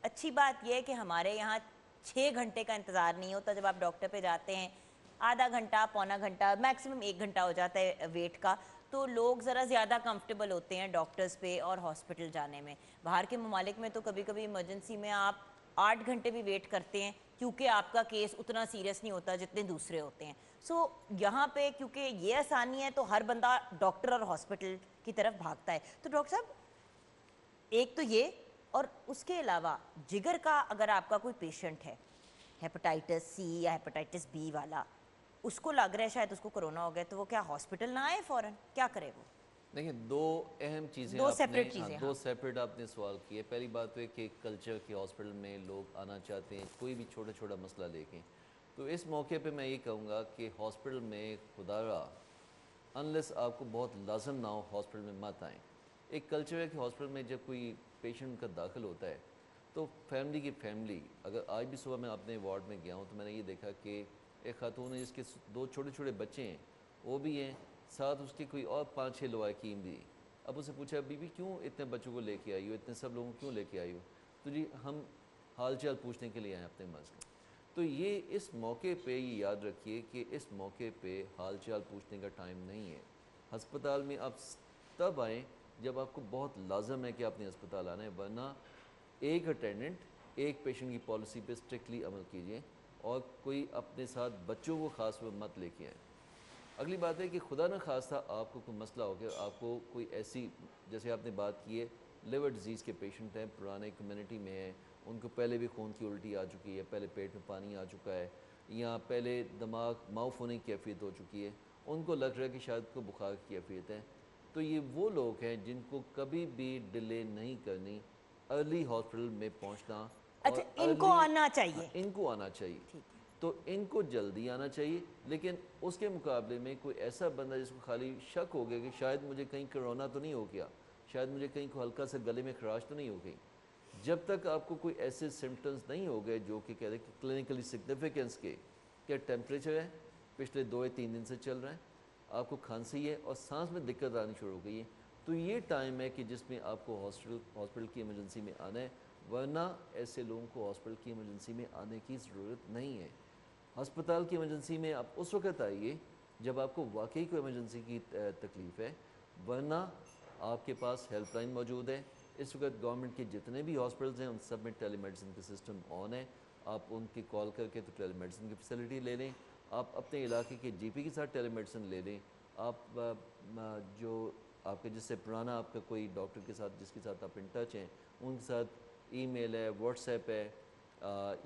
अच्छी बात यह है कि हमारे यहाँ 6 घंटे का इंतज़ार नहीं होता। जब आप डॉक्टर पे जाते हैं आधा घंटा, पौना घंटा, मैक्सिमम 1 घंटा हो जाता है वेट का, तो लोग ज़रा ज़्यादा कंफर्टेबल होते हैं डॉक्टर्स पे और हॉस्पिटल जाने में। बाहर के ममालिक में तो कभी कभी इमरजेंसी में आप 8 घंटे भी वेट करते हैं, क्योंकि आपका केस उतना सीरियस नहीं होता जितने दूसरे होते हैं। सो यहाँ पे क्योंकि ये आसानी है तो हर बंदा डॉक्टर और हॉस्पिटल की तरफ भागता है। तो डॉक्टर साहब, एक तो ये, और उसके अलावा जिगर का अगर आपका कोई पेशेंट है हेपेटाइटिस सी या हेपेटाइटिस बी वाला, उसको लग रहा है शायद उसको कोरोना हो गया, तो वो क्या हॉस्पिटल ना आए फ़ौरन, क्या करे वो? देखिए, दो अहम चीज़ें, दो आपने सेपरेट चीज़ें, दो हाँ। सेपरेट आपने सवाल किए। पहली बात तो है कि कल्चर के हॉस्पिटल में लोग आना चाहते हैं कोई भी छोटा छोटा मसला लेके। तो इस मौके पे मैं ये कहूँगा कि हॉस्पिटल में खुदारा अनलेस आपको बहुत लाजम ना हो हॉस्पिटल में मत आएँ। एक कल्चर है कि हॉस्पिटल में जब कोई पेशेंट का दाखिल होता है तो फैमिली की फैमिली, अगर आज भी सुबह मैं अपने वार्ड में गया हूँ तो मैंने ये देखा कि एक खातून है जिसके 2 छोटे छोटे बच्चे हैं, वो भी हैं, साथ उसके कोई और 5-6 लवाकीम भी। अब उससे पूछा, बीबी क्यों इतने बच्चों को लेके आई हो, इतने सब लोगों को क्यों लेके आई हो? تو جی ہم حال چال پوچھنے کے لیے آئے اپنے مرض کا. تو یہ اس موقع پہ یہ یاد رکھیے کہ اس موقع پہ حال چال پوچھنے کا ٹائم نہیں ہے. ہسپتال میں آپ تب آئیں جب آپ کو بہت لازم ہے کہ آپ نے ہسپتال آنا ہے, ورنہ ایک اٹینڈنٹ ایک پیشنٹ کی پالیسی پہ اسٹرکٹلی عمل کیجیے, اور کوئی اپنے ساتھ بچوں کو خاص طور مت لے کے آئیں. اگلی بات ہے کہ خدا نہ خواستہ آپ کو کوئی مسئلہ ہو گیا, آپ کو کوئی ایسی, جیسے آپ نے بات کی ہے لیور ڈیزیز کے پیشنٹ ہیں, پرانے کمیونٹی میں ہیں, ان کو پہلے بھی خون کی الٹی آ چکی ہے, پہلے پیٹ میں پانی آ چکا ہے, یا پہلے دماغ معاف ہونے کی کیفیت ہو چکی ہے, ان کو لگ رہا ہے کہ شاید کو بخار کی کیفیت ہے. تو یہ وہ لوگ ہیں جن کو کبھی بھی ڈیلے نہیں کرنی, ارلی ہاسپٹل میں پہنچنا, اور اچھا ان کو آنا چاہیے. ان کو آنا چاہیے, ٹھیک ہے. تو ان کو جلدی آنا چاہیے. لیکن اس کے مقابلے میں کوئی ایسا بندہ جس کو خالی شک ہو گیا کہ شاید مجھے کہیں کرونا تو نہیں ہو گیا, شاید مجھے کہیں کو ہلکا سے گلے میں خراش تو نہیں ہو گئی, جب تک آپ کو کوئی ایسے سمٹمز نہیں ہو گئے جو کہ کہہ رہے کہ کلینکلی سگنیفیکنس کے, کیا ٹیمپریچر ہے پچھلے 2 یا 3 دن سے چل رہا ہے, آپ کو کھانسی ہے اور سانس میں دقت آنی شروع ہو گئی ہے, تو یہ ٹائم ہے کہ جس میں آپ کو ہاسپٹل کی ایمرجنسی میں آنا ہے, ورنہ ایسے لوگوں کو ہاسپٹل کی ایمرجنسی میں آنے کی ضرورت نہیں ہے. ہسپتال کی ایمرجنسی میں آپ اس وقت آئیے جب آپ کو واقعی کوئی ایمرجنسی کی تکلیف ہے, ورنہ آپ کے پاس ہیلپ لائن موجود ہے. اس وقت گورنمنٹ کے جتنے بھی ہاسپٹلز ہیں ان سب میں ٹیلی میڈیسن کا سسٹم آن ہے, آپ ان کی کال کر کے تو ٹیلی میڈیسن کی فیسلٹی لے لیں, آپ اپنے علاقے کے جی پی کے ساتھ ٹیلی میڈیسن لے لیں, آپ جو آپ کے جس سے پرانا آپ کا کوئی ڈاکٹر کے ساتھ جس کے ساتھ آپ ان ٹچ ہیں ان کے ساتھ ای میل ہے, واٹس ایپ ہے,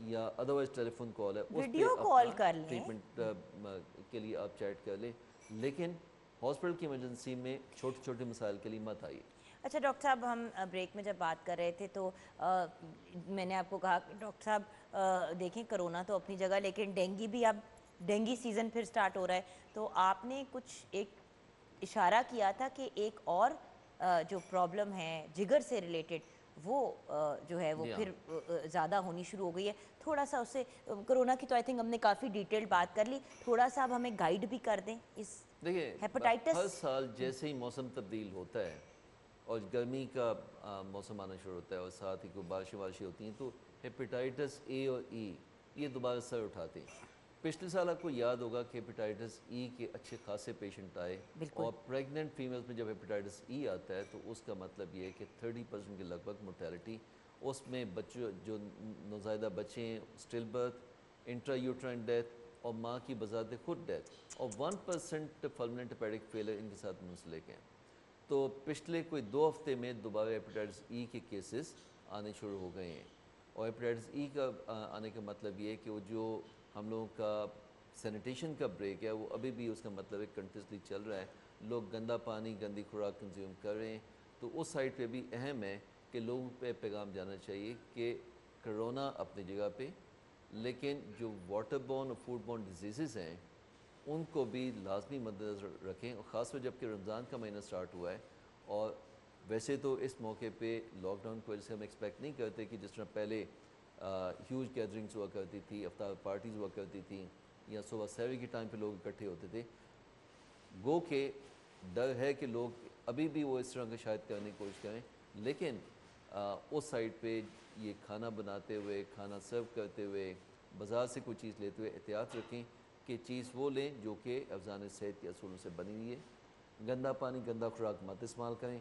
یا ادروائز ٹیلی فون کال ہے, اس پہ ویڈیو کال اپنا کر لیں. ٹریٹمنٹ کے لیے آپ چیٹ کر لیں, لیکن ہاسپٹل کی ایمرجنسی میں چھوٹے چھوٹے مسائل کے لیے مت آئیے. اچھا ڈاکٹر صاحب, ہم بریک میں جب بات کر رہے تھے تو میں نے آپ کو کہا کہ ڈاکٹر صاحب دیکھیں کرونا تو اپنی جگہ, لیکن ڈینگی بھی, اب ڈینگی سیزن پھر سٹارٹ ہو رہا ہے, تو آپ نے کچھ ایک اشارہ کیا تھا کہ ایک اور جو پرابلم ہے جگر سے ریلیٹڈ, وہ جو ہے وہ جی ہاں, پھر زیادہ ہونی شروع ہو گئی ہے. تھوڑا سا اس سے, کرونا کی تو آئی تھنک ہم نے کافی ڈیٹیلڈ بات کر لی, تھوڑا سا اب ہمیں گائیڈ بھی کر دیں اس دیکھیے ہر ہیپاٹائٹس. سال جیسے ہی موسم تبدیل ہوتا ہے اور گرمی کا موسم آنا شروع ہوتا ہے اور ساتھ ہی کوئی بارشیں ہوتی ہیں, تو ہیپیٹائٹس اے اور ای یہ دوبارہ سر اٹھاتے ہیں. پچھلے سال آپ کو یاد ہوگا کہ ہیپیٹائٹس ای کے اچھے خاصے پیشنٹ آئے, بالکل. اور پریگننٹ فیمیلز میں جب ہیپیٹائٹس ای آتا ہے تو اس کا مطلب یہ ہے کہ 30% کے لگ بھگ mortality, اس میں بچوں جو نوزائیدہ بچے ہیں, اسٹل برتھ, انٹرا یوٹرائن ڈیتھ, اور ماں کی بذات خود ڈیتھ, اور 1% فلمنٹ ہیپیٹک فیلر ان کے ساتھ منسلک ہیں. تو پچھلے کوئی 2 ہفتے میں دوبارہ ہیپیٹائٹس ای کے کیسز آنے شروع ہو گئے ہیں, اور ہیپیٹائٹس ای کا آنے کا مطلب یہ ہے کہ وہ جو ہم لوگوں کا سینیٹیشن کا بریک ہے وہ ابھی بھی اس کا مطلب ہے کنٹینیوسلی چل رہا ہے, لوگ گندا پانی گندی خوراک کنزیوم کر رہے ہیں. تو اس سائڈ پہ بھی اہم ہے کہ لوگوں پہ پیغام جانا چاہیے کہ کرونا اپنی جگہ پہ, لیکن جو واٹر بورن اور فوڈ بورن ڈیزیزز ہیں ان کو بھی لازمی مد نظر رکھیں, اور خاص طور جب کہ رمضان کا مہینہ سٹارٹ ہوا ہے. اور ویسے تو اس موقع پہ لاک ڈاؤن کی وجہ سے ہم ایکسپیکٹ نہیں کرتے کہ جس طرح پہلے ہیوج گیدرنگس ہوا کرتی تھی, افطار پارٹیز ہوا کرتی تھیں, یا صبح سحری کے ٹائم پہ لوگ اکٹھے ہوتے تھے, گو کہ ڈر ہے کہ لوگ ابھی بھی وہ اس طرح کا شاید کرنے کی کوشش کریں. لیکن اس سائڈ پہ یہ کھانا بناتے ہوئے, کھانا سرو کرتے ہوئے, بازار سے کوئی چیز لیتے ہوئے احتیاط رکھیں کہ چیز وہ لیں جو کہ افزان صحت کے اصولوں سے بنی ہوئی ہے. گندا پانی گندا خوراک مت استعمال کریں,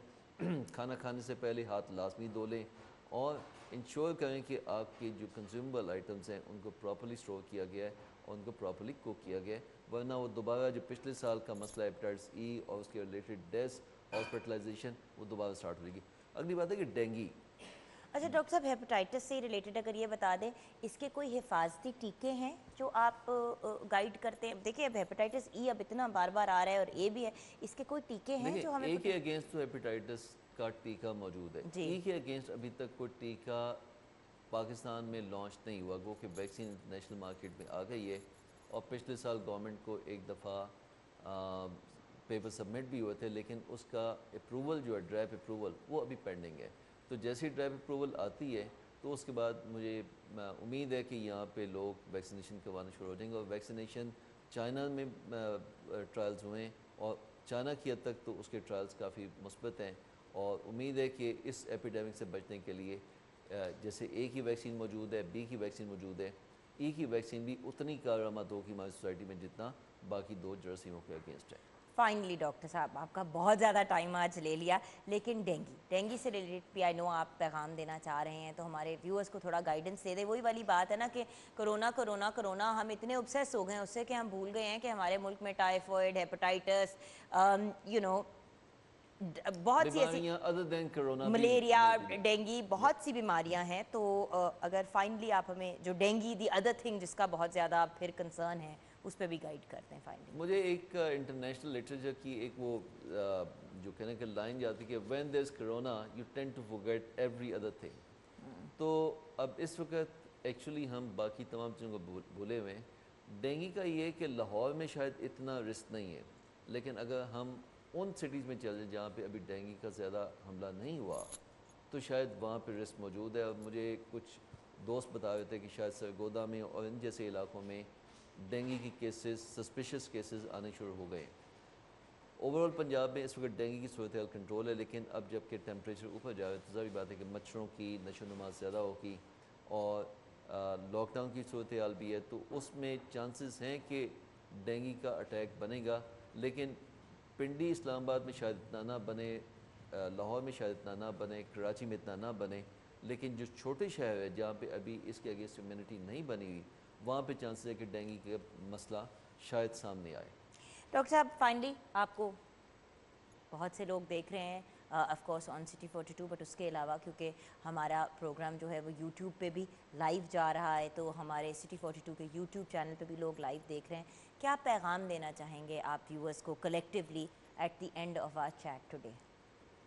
کھانا کھانے سے پہلے ہاتھ لازمی دھو لیں, اور انشور کریں کہ آپ کے جو کنزیومبل آئٹمز ہیں ان کو پراپرلی اسٹور کیا گیا ہے اور ان کو پراپرلی کوک کیا گیا ہے, ورنہ وہ دوبارہ جو پچھلے سال کا مسئلہ ہیپیٹائٹس ای اور اس کے ریلیٹڈ ڈیتھس, ہاسپٹلائزیشن, وہ دوبارہ سٹارٹ ہوئے گی. اگلی بات ہے کہ ڈینگی. اچھا ڈاکٹر صاحب, ہیپاٹائٹس سے ریلیٹڈ اگر یہ بتا دیں اس کے کوئی حفاظتی ٹیکے ہیں جو آپ گائیڈ کرتے ہیں؟ دیکھیں اب ہیپاٹائٹس ای اب اتنا بار بار آ رہا ہے اور اے بھی ہے, اس کے کوئی ٹیکے ہیں دیکھیں جو ہمیں اے کے اگینسٹ تو ہیپیٹائٹس کا ٹیکہ موجود ہے, جی ای کے اگینسٹ ابھی تک کوئی ٹیکہ پاکستان میں لانچ نہیں ہوا, گو کہ ویکسین انٹرنیشنل مارکیٹ میں آ گئی ہے, اور پچھلے سال گورنمنٹ کو ایک دفعہ پیپر سبمٹ بھی ہوئے تھے, لیکن اس کا اپروول جو ہے ڈرائیو اپروول وہ ابھی پینڈنگ ہے. تو جیسی ہی ڈرائیو اپروول آتی ہے تو اس کے بعد مجھے امید ہے کہ یہاں پہ لوگ ویکسینیشن کروانا شروع ہو جائیں گے, اور ویکسینیشن چائنا میں ٹرائلز ہوئے ہیں, اور چائنا کی حد تک تو اس کے ٹرائلز کافی مثبت ہیں, اور امید ہے کہ اس ایپیڈیمک سے بچنے کے لیے जैसे ए की वैक्सीन मौजूद है, बी की वैक्सीन मौजूद है, ई की वैक्सीन भी उतनी कारआमद होगी हमारी सोसाइटी में जितना बाकी दो जरासीमों के अगेंस्ट है। फाइनली डॉक्टर साहब, आपका बहुत ज़्यादा टाइम आज ले लिया, लेकिन डेंगी से रिलेटेड भी आई नो आप पैगाम देना चाह रहे हैं, तो हमारे व्यूअर्स को थोड़ा गाइडेंस दे दे। वही वाली बात है ना कि कोरोना कोरोना कोरोना, हम इतने ऑब्सेस हो गए हैं उससे कि हम भूल गए हैं कि हमारे मुल्क में टाइफॉइड, हेपेटाइटिस, यू नो बहुत सी ऐसी other than corona, malaria, dinghy, बहुत सी बीमारियां हैं। तो अगर फाइनली आप हमें जो डेंगी दी अदर थिंग जिसका बहुत ज़्यादा फिर कंसर्न है उस पर भी गाइड करते हैं फाइनली। मुझे एक इंटरनेशनल लिटरेचर की एक वो जो कहने की लाइन जाती है कि when there is corona you tend to forget every other thing. तो अब इस वक्त एक्चुअली हम बाकी तमाम चीज़ों को भूले हुए हैं। डेंगी का ये कि लाहौर में शायद इतना रिस्क नहीं है, लेकिन अगर हम उन सिटीज़ में चल जाए जहाँ पे अभी डेंगी का ज़्यादा हमला नहीं हुआ तो शायद वहाँ पे रिस्क मौजूद है। और मुझे कुछ दोस्त बता रहे थे कि शायद सरगोदा में और इन जैसे इलाकों में डेंगी की केसेस, सस्पिशियस केसेस आने शुरू हो गए। ओवरऑल पंजाब में इस वक्त डेंगी की सूरत हाल कंट्रोल है, लेकिन अब जबकि टेम्परेचर ऊपर जा रहा है तो ज़ाहिर बात है कि मच्छरों की नशोनुमा ज़्यादा होगी और लॉकडाउन की सूरत हाल भी है, तो उसमें चांसेस हैं कि डेंगी का अटैक बनेगा। लेकिन पिंडी इस्लामाबाद में शायद इतना ना बने, लाहौर में शायद इतना ना बने, कराची में इतना ना बने, लेकिन जो छोटे शहर है जहाँ पे अभी इसके अगेंस्ट इम्यूनिटी नहीं बनी हुई वहाँ पे चांसेस है कि डेंगी का मसला शायद सामने आए। डॉक्टर साहब फाइनली आपको बहुत से लोग देख रहे हैं of course on city 42, but उसके अलावा क्योंकि हमारा प्रोग्राम जो है वो यूट्यूब पे भी लाइव जा रहा है, तो हमारे सिटी 42 के यूट्यूब चैनल पे भी लोग लाइव देख रहे हैं। क्या पैगाम देना चाहेंगे आप व्यूअर्स को collectively at the end of our chat today?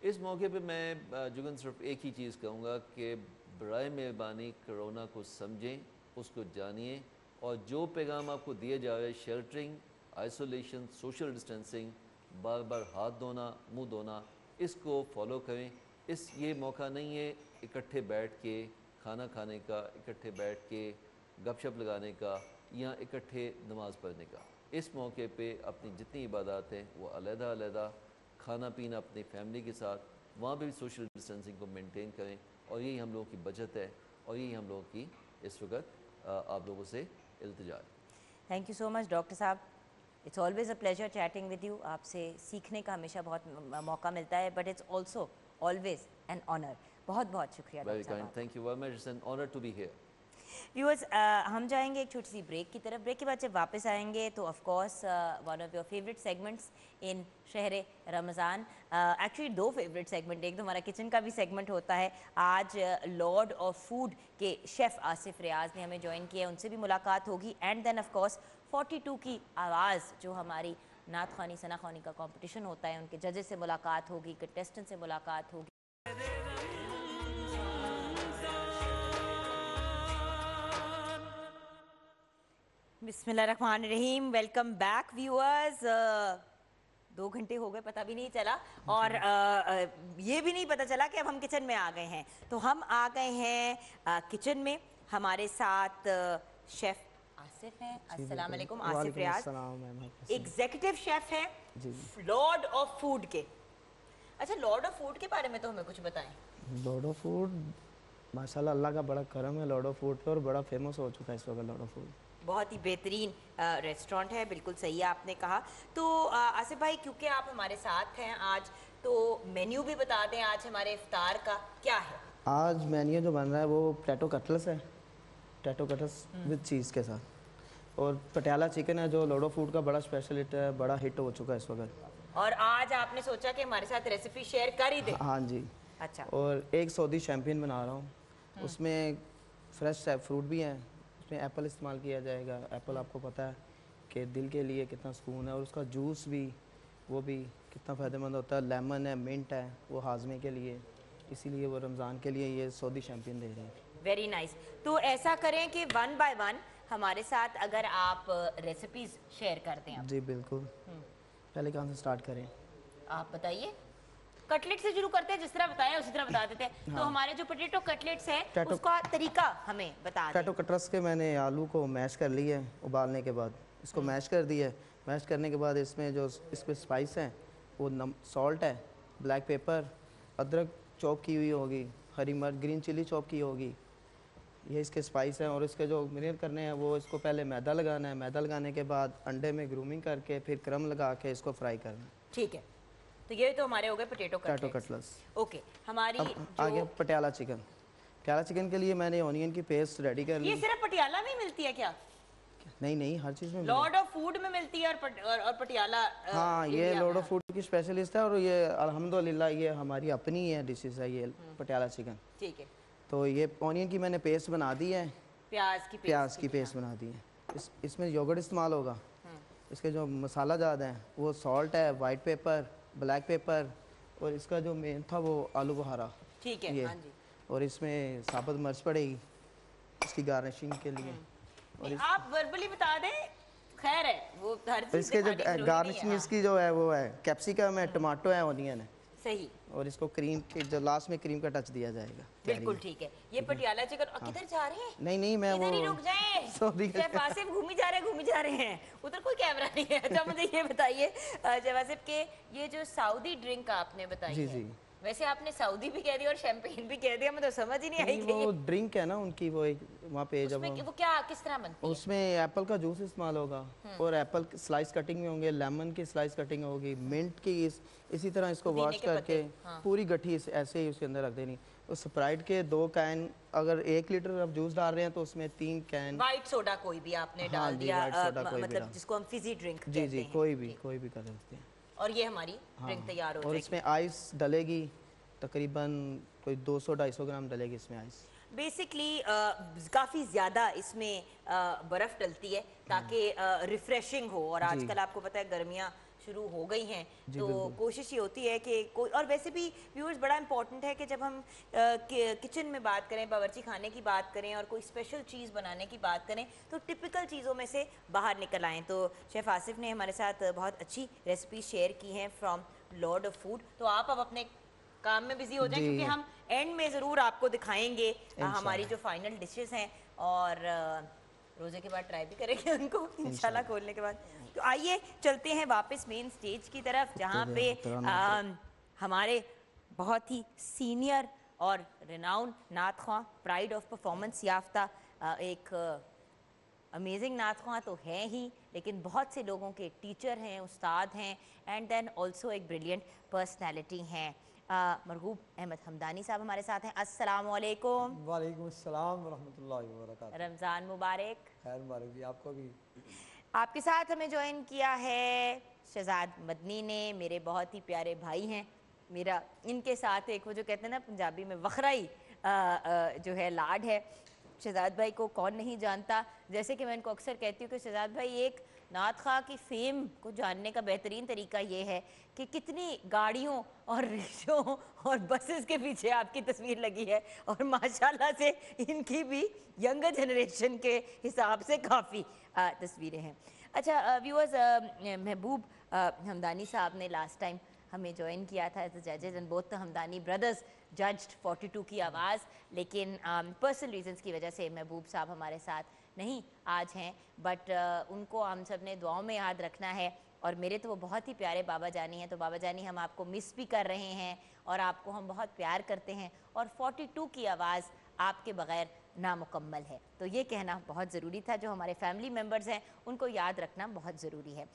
इस मौके पे मैं जुगन सिर्फ एक ही चीज़ कहूँगा कि बराए मेहरबानी कोरोना को समझें, उसको जानिए, और जो पैगाम आपको दिए जा रहे हैं शेल्टरिंग, आइसोलेशन, सोशल डिस्टेंसिंग, बार बार हाथ धोना, मुंह धोना, इसको फॉलो करें। ये मौका नहीं है इकट्ठे बैठ के खाना खाने का, इकट्ठे बैठ के गपशप लगाने का या इकट्ठे नमाज़ पढ़ने का। इस मौके पे अपनी जितनी इबादत हैं वो अलग-अलग, खाना पीना अपनी फैमिली के साथ, वहाँ पे भी सोशल डिस्टेंसिंग को मेंटेन करें, और यही हम लोगों की बचत है और यही हम लोगों की इस वक्त आप लोगों से इल्तिजा है। Thank you so much doctor साहब, it's always a pleasure chatting with you. आपसे सीखने का हमेशा बहुत मौका मिलता है, but it's also always an honour. बहुत बहुत शुक्रिया डॉक्टर साहब। Thank you very much, it's an honour to be here. Viewers, हम जाएंगे एक छोटी सी ब्रेक की तरफ। ब्रेक के बाद जब वापस आएंगे तो of course one of your favourite segments इन शहर रमज़ान, एक्चुअली दो फेवरेट सेगमेंट, एक तो हमारा किचन का भी सेगमेंट होता है। आज लॉर्ड ऑफ फूड के शेफ़ आसिफ रियाज ने हमें ज्वाइन किया, उनसे भी मुलाकात होगी। एंड देन ऑफ कोर्स 42 की आवाज़ जो हमारी नात ख़वानी सना ख़वानी का कंपटीशन होता है, उनके जजेस से मुलाकात होगी, कंटेस्टेंट से मुलाकात होगी। बिस्मिल्लाहिर्रहमानिर्रहीम, वेलकम बैक व्यूअर्स। 2 घंटे हो गए पता भी नहीं चला, और ये भी नहीं पता चला कि अब हम किचन में आ गए हैं। तो हम आ गए हैं किचन में, हमारे साथ शेफ़ आसिफ हैं। अस्सलाम वालेकुम आसिफ रियाज, एग्जीक्यूटिव शेफ़ हैं लॉर्ड ऑफ फूड के। अच्छा, लॉर्ड ऑफ फूड के बारे में तो हमें कुछ बताएं। लॉर्ड ऑफ फूड माशाल्लाह अल्लाह का बड़ा करम है लॉर्ड ऑफ फूड पे, और बड़ा फेमस हो चुका है इस वक्त लॉर्ड ऑफ फूड। बहुत ही बेहतरीन रेस्टोरेंट है, बिल्कुल सही है आपने कहा। तो आसिफ भाई, क्योंकि आप हमारे साथ हैं आज, तो मेन्यू भी बता दें आज हमारे इफ्तार का क्या है। आज मेन्यू जो बन रहा है वो पोटैटो कटलेट्स है, पोटैटो कटलेट्स विद चीज़ के साथ, और पटियाला चिकन है जो लॉर्ड ऑफ फूड का बड़ा स्पेशल हिट है, बड़ा हिट हो चुका है इस वक्त। और आज आपने सोचा कि हमारे साथ रेसिपी शेयर कर ही दे। हाँ जी। अच्छा। और एक सऊदी चैम्पियन बना रहा हूँ, उसमें फ्रेश फ्रूट भी हैं, उसमें एप्पल इस्तेमाल किया जाएगा। एप्पल आपको पता है कि दिल के लिए कितना सुकून है, और उसका जूस भी वो भी कितना फ़ायदेमंद होता है। लेमन है, मिंट है, वो हाजमे के लिए, इसीलिए वो रमज़ान के लिए ये सऊदी चैम्पियन दे रही है। Very nice. तो ऐसा करें कि 1 बाय 1 हमारे साथ अगर आप रेसिपीज शेयर करते हैं। जी बिल्कुल। पहले कहाँ से स्टार्ट करें? आप बताइए। कटलेट से शुरू करते हैं, जिस तरह बताया उसी तरह बता देते हैं। तो हमारे जो पोटैटो कटलेट्स हैं उसका तरीका हमें बता दें। पोटैटो कटलेट्स के मैंने आलू को मैश कर लिया है, उबालने के बाद इसको मैश कर दिया है। मैश करने के बाद इसमें जो इसमें स्पाइस हैं वो सॉल्ट है, ब्लैक पेपर, अदरक चॉप की हुई होगी, हरी मिर्च, ग्रीन चिली चॉप की होगी, ये इसके स्पाइस हैं। और इसके जो मिक्स करने हैं वो इसको पहले मैदा लगाना है, मैदा लगाने के बाद अंडे में ग्रूमिंग करके फिर क्रम लगा के इसको फ्राई करना है। ठीक है, तो ये तो हमारे हो गए पोटैटो कटलेट्स। ओके, हमारी अब आगे पटियाला चिकन। पटियाला चिकन के लिए मैंने ऑनियन की पेस्ट रेडी कर ली। ये सिर्फ पटियाला में मिलती है क्या? नहीं, हर चीज़ में। लॉर्ड ऑफ फूड में मिलती है और पटियाला हाँ, ये लॉर्ड ऑफ फूड की स्पेशलिस्ट है और ये अल्हम्दुलिल्लाह ये हमारी अपनी है डिशेस है ये पटियाला चिकन। ठीक है, तो ये ऑनियन की मैंने पेस्ट बना दी है, प्याज की पेस्ट बना दी है। इसमें योगर्ट इस्तेमाल होगा। इसके जो मसाला ज़्यादा है वो सॉल्ट है, वाइट पेपर, ब्लैक पेपर, और इसका जो मेन था वो आलू बुखारा। ठीक है, हाँ जी। और इसमें साबुत मिर्च पड़ेगी इसकी गार्निशिंग के लिए। और आप वर्बली बता दें, खैर है वो हर चीज़ इसके जो गार्निशिंग इसकी जो है वो है कैप्सिकम है, टमाटो है, ऑनियन है। सही। और इसको क्रीम के जो लास्ट में क्रीम का टच दिया जाएगा। बिल्कुल ठीक है। ये पटियाला चिकन। और किधर जा रहे हैं? नहीं मैं इधर वो ही रुक जाएं। सॉरी शेफ आसिफ घूमी जा रहे हैं, उधर कोई कैमरा नहीं है। अच्छा मुझे ये बताइए शेफ आसिफ के ये जो सऊदी ड्रिंक आपने बताई जी है, जी, वैसे आपने सऊदी भी कह दिया और शैंपेन भी कह दिया, मुझे समझ ही नहीं आई कि वो ड्रिंक है ना उनकी, वो एक वहाँ पे जब उसमें वो क्या किस तरह बनती है? उसमें एप्पल का जूस इस्तेमाल होगा और एप्पल स्लाइस कटिंग में होंगे, लेमन की स्लाइस कटिंग होगी, मिंट की इसी तरह इसको वॉश करके पूरी गठी ऐसे ही उसके अंदर रख देनी। तो स्प्राइट के 2 कैन, अगर 1 लीटर आप जूस डाल रहे हैं तो उसमें 3 कैन व्हाइट सोडा कोई भी आपने डाल दिया, मतलब जिसको हम फिजी ड्रिंक कहते हैं। जी, कोई भी कर सकते हैं। और ये हमारी ड्रिंक तैयार हो जाएगी। और इसमें आइस डलेगी, तकरीबन कोई 200-250 ग्राम डलेगी इसमें आइस। बेसिकली काफ़ी ज़्यादा इसमें बर्फ़ डलती है ताकि रिफ्रेशिंग हो। और आजकल आपको पता है गर्मियाँ शुरू हो गई हैं, तो कोशिश ये होती है कि कोई, और वैसे भी व्यूअर्स बड़ा इंपॉर्टेंट है कि जब हम किचन में बात करें, बावर्ची खाने की बात करें और कोई स्पेशल चीज़ बनाने की बात करें तो टिपिकल चीज़ों में से बाहर निकल आएँ। तो शेफ़ आसिफ ने हमारे साथ बहुत अच्छी रेसिपी शेयर की हैं फ्रॉम लॉर्ड ऑफ फूड। तो आप अब अपने काम में बिजी हो जाए क्योंकि हम एंड में ज़रूर आपको दिखाएंगे हमारी जो फाइनल डिशेस हैं, और रोज़े के बाद ट्राई भी करेंगे उनको इंशाल्लाह खोलने के बाद। तो आइए चलते हैं वापस मेन स्टेज की तरफ, जहाँ पे हमारे बहुत ही सीनियर और रिनाउंड नात ख्वां, प्राइड ऑफ परफॉर्मेंस याफ्ता एक अमेजिंग नात ख्वां तो है ही, लेकिन बहुत से लोगों के टीचर हैं, उस्ताद हैं, एंड देन ऑल्सो एक ब्रिलियंट पर्सनैलिटी हैं। मरगूब अहमद हमदानी साहब हमारे साथ हैं। अस्सलाम वालेकुम। वालेकुम अस्सलाम वरहमतुल्लाहि वबरकातुहू। रमज़ान मुबारक। खैर मुबारक भी आपको भी। आपके साथ हमें ज्वाइन किया है शहजाद मदनी ने, मेरे बहुत ही प्यारे भाई हैं। मेरा इनके साथ एक वो जो कहते हैं ना पंजाबी में वखराई जो है लाड है। शहजाद भाई को कौन नहीं जानता, जैसे कि मैं इनको अक्सर कहती हूँ कि शहजाद भाई एक नात ख़्वां की फेम को जानने का बेहतरीन तरीका ये है कि कितनी गाड़ियों और रिक्शों और बसेस के पीछे आपकी तस्वीर लगी है, और माशाल्लाह से इनकी भी यंगर जनरेशन के हिसाब से काफ़ी तस्वीरें हैं। अच्छा व्यूअर्स, महबूब हमदानी साहब ने लास्ट टाइम हमें ज्वाइन किया था एज जजेज, and both the Hamdani brothers judged 42 की आवाज़, लेकिन पर्सनल रीजंस की वजह से महबूब साहब हमारे साथ नहीं आज हैं, बट उनको हम सब ने दुआओं में याद रखना है। और मेरे तो वो बहुत ही प्यारे बाबा जानी हैं, तो बाबा जानी हम आपको मिस भी कर रहे हैं और आपको हम बहुत प्यार करते हैं, और 42 की आवाज़ आपके बग़ैर नामुकम्मल है, तो ये कहना बहुत ज़रूरी था। जो हमारे फैमिली मेम्बर्स हैं उनको याद रखना बहुत ज़रूरी है।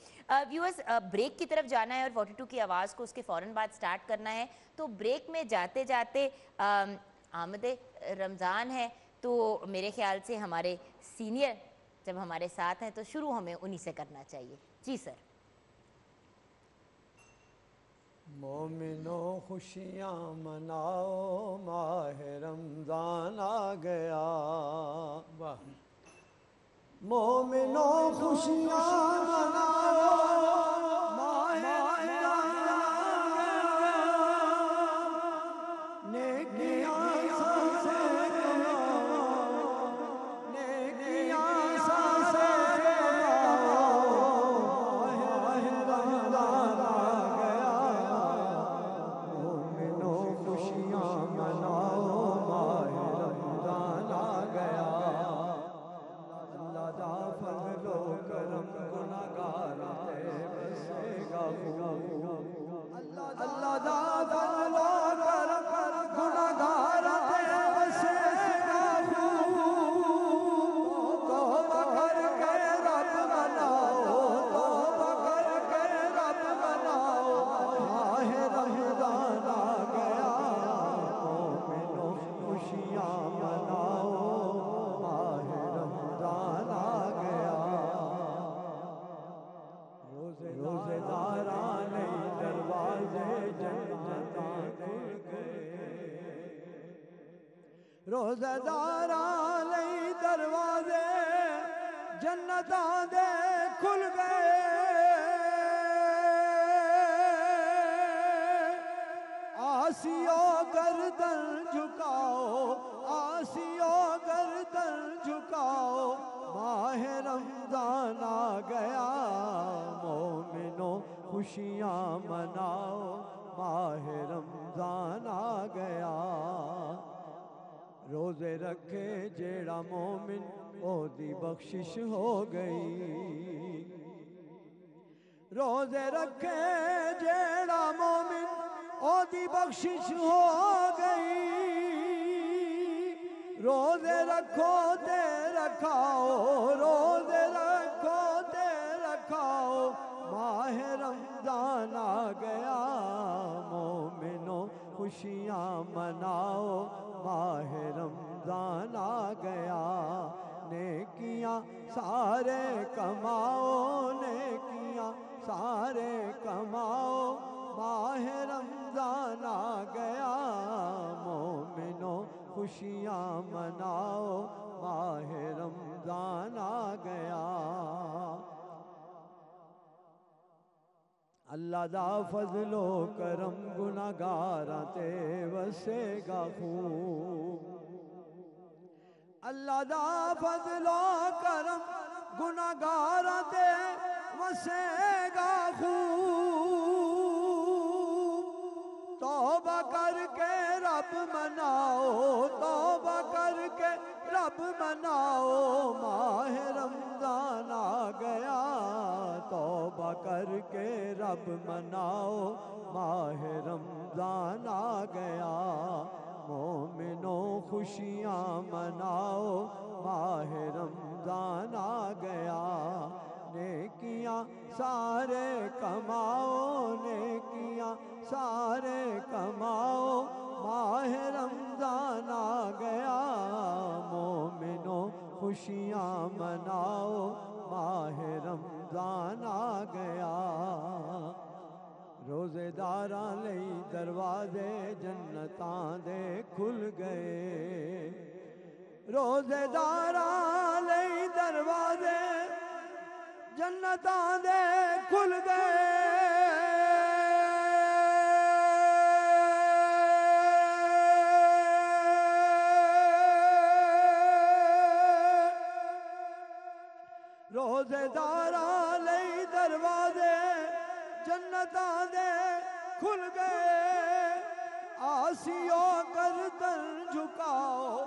व्यूअर्स, ब्रेक की तरफ जाना है और 42 की आवाज़ को उसके फ़ौरन बाद स्टार्ट करना है। तो ब्रेक में जाते जाते आमदे रमज़ान है, तो मेरे ख्याल से हमारे सीनियर जब हमारे साथ हैं तो शुरू हमें उन्हीं से करना चाहिए। जी सर। मोमिनो खुशियाँ मनाओ, माह रमज़ान आ गया। वाह। मोमिनो खुशियाँ मनाओ, माह रमज़ान आ गया। नेकियाँ सांसें कमाओ, नेकियाँ सांसें कमाओ, माह रमज़ान आ गया। मोमिनो खुशियाँ मनाओ, माह रमज़ान आ गया। अल्लाह दा फज़लो करम गुनाहगार ते روزداراں لئی دروازے جنتاں دے کھل گئے آسیو گردن جھکاؤ آسیو گردن جھکاؤ ماہ رمضان آ گیا مومنوں خوشیاں مناؤ ماہ رمضان آ گیا روزے رکھے جیڑا مومن او دی بخشش ہو گئی روزے رکھے جیڑا مومن او دی بخشش ہو گئی روزے رکھو تے رکھاؤ روزے رکھو تے رکھاؤ ماہ رمضان آ گیا مومنوں خوشیاں مناؤ ماہ رمضان آ گیا نیکیاں سارے کماؤ نیکیاں سارے کماؤ ماہ رمضان آ گیا مومنوں خوشیاں مناؤ ماہ رمضان آ گیا اللہ دا فضل و کرم گناہگاراں تے وسے گا خوب اللہ دا فضل و کرم گناہگاراں تے وسے گا خوب توبہ کر کے رب مناؤ توبہ کر کے رب مناؤ ماہ رمضان آ گیا توبہ کر کے رب مناؤ ماہ رمضان آ گیا مومنوں خوشیاں مناؤ ماہ رمضان آ گیا نیکیاں سارے کماؤ نیکیاں سارے کماؤ ماہ رمضان آ گیا مومنوں خوشیاں مناؤ ماہ رمضان آ گیا روزے داراں لئی دروازے جنتاں دے کھل گئے روزے داراں لئی دروازے جنتاں دے کھل گئے روزے داراں لئی دروازے جنتاں دے کھل گئے آسیو گردن جھکاؤ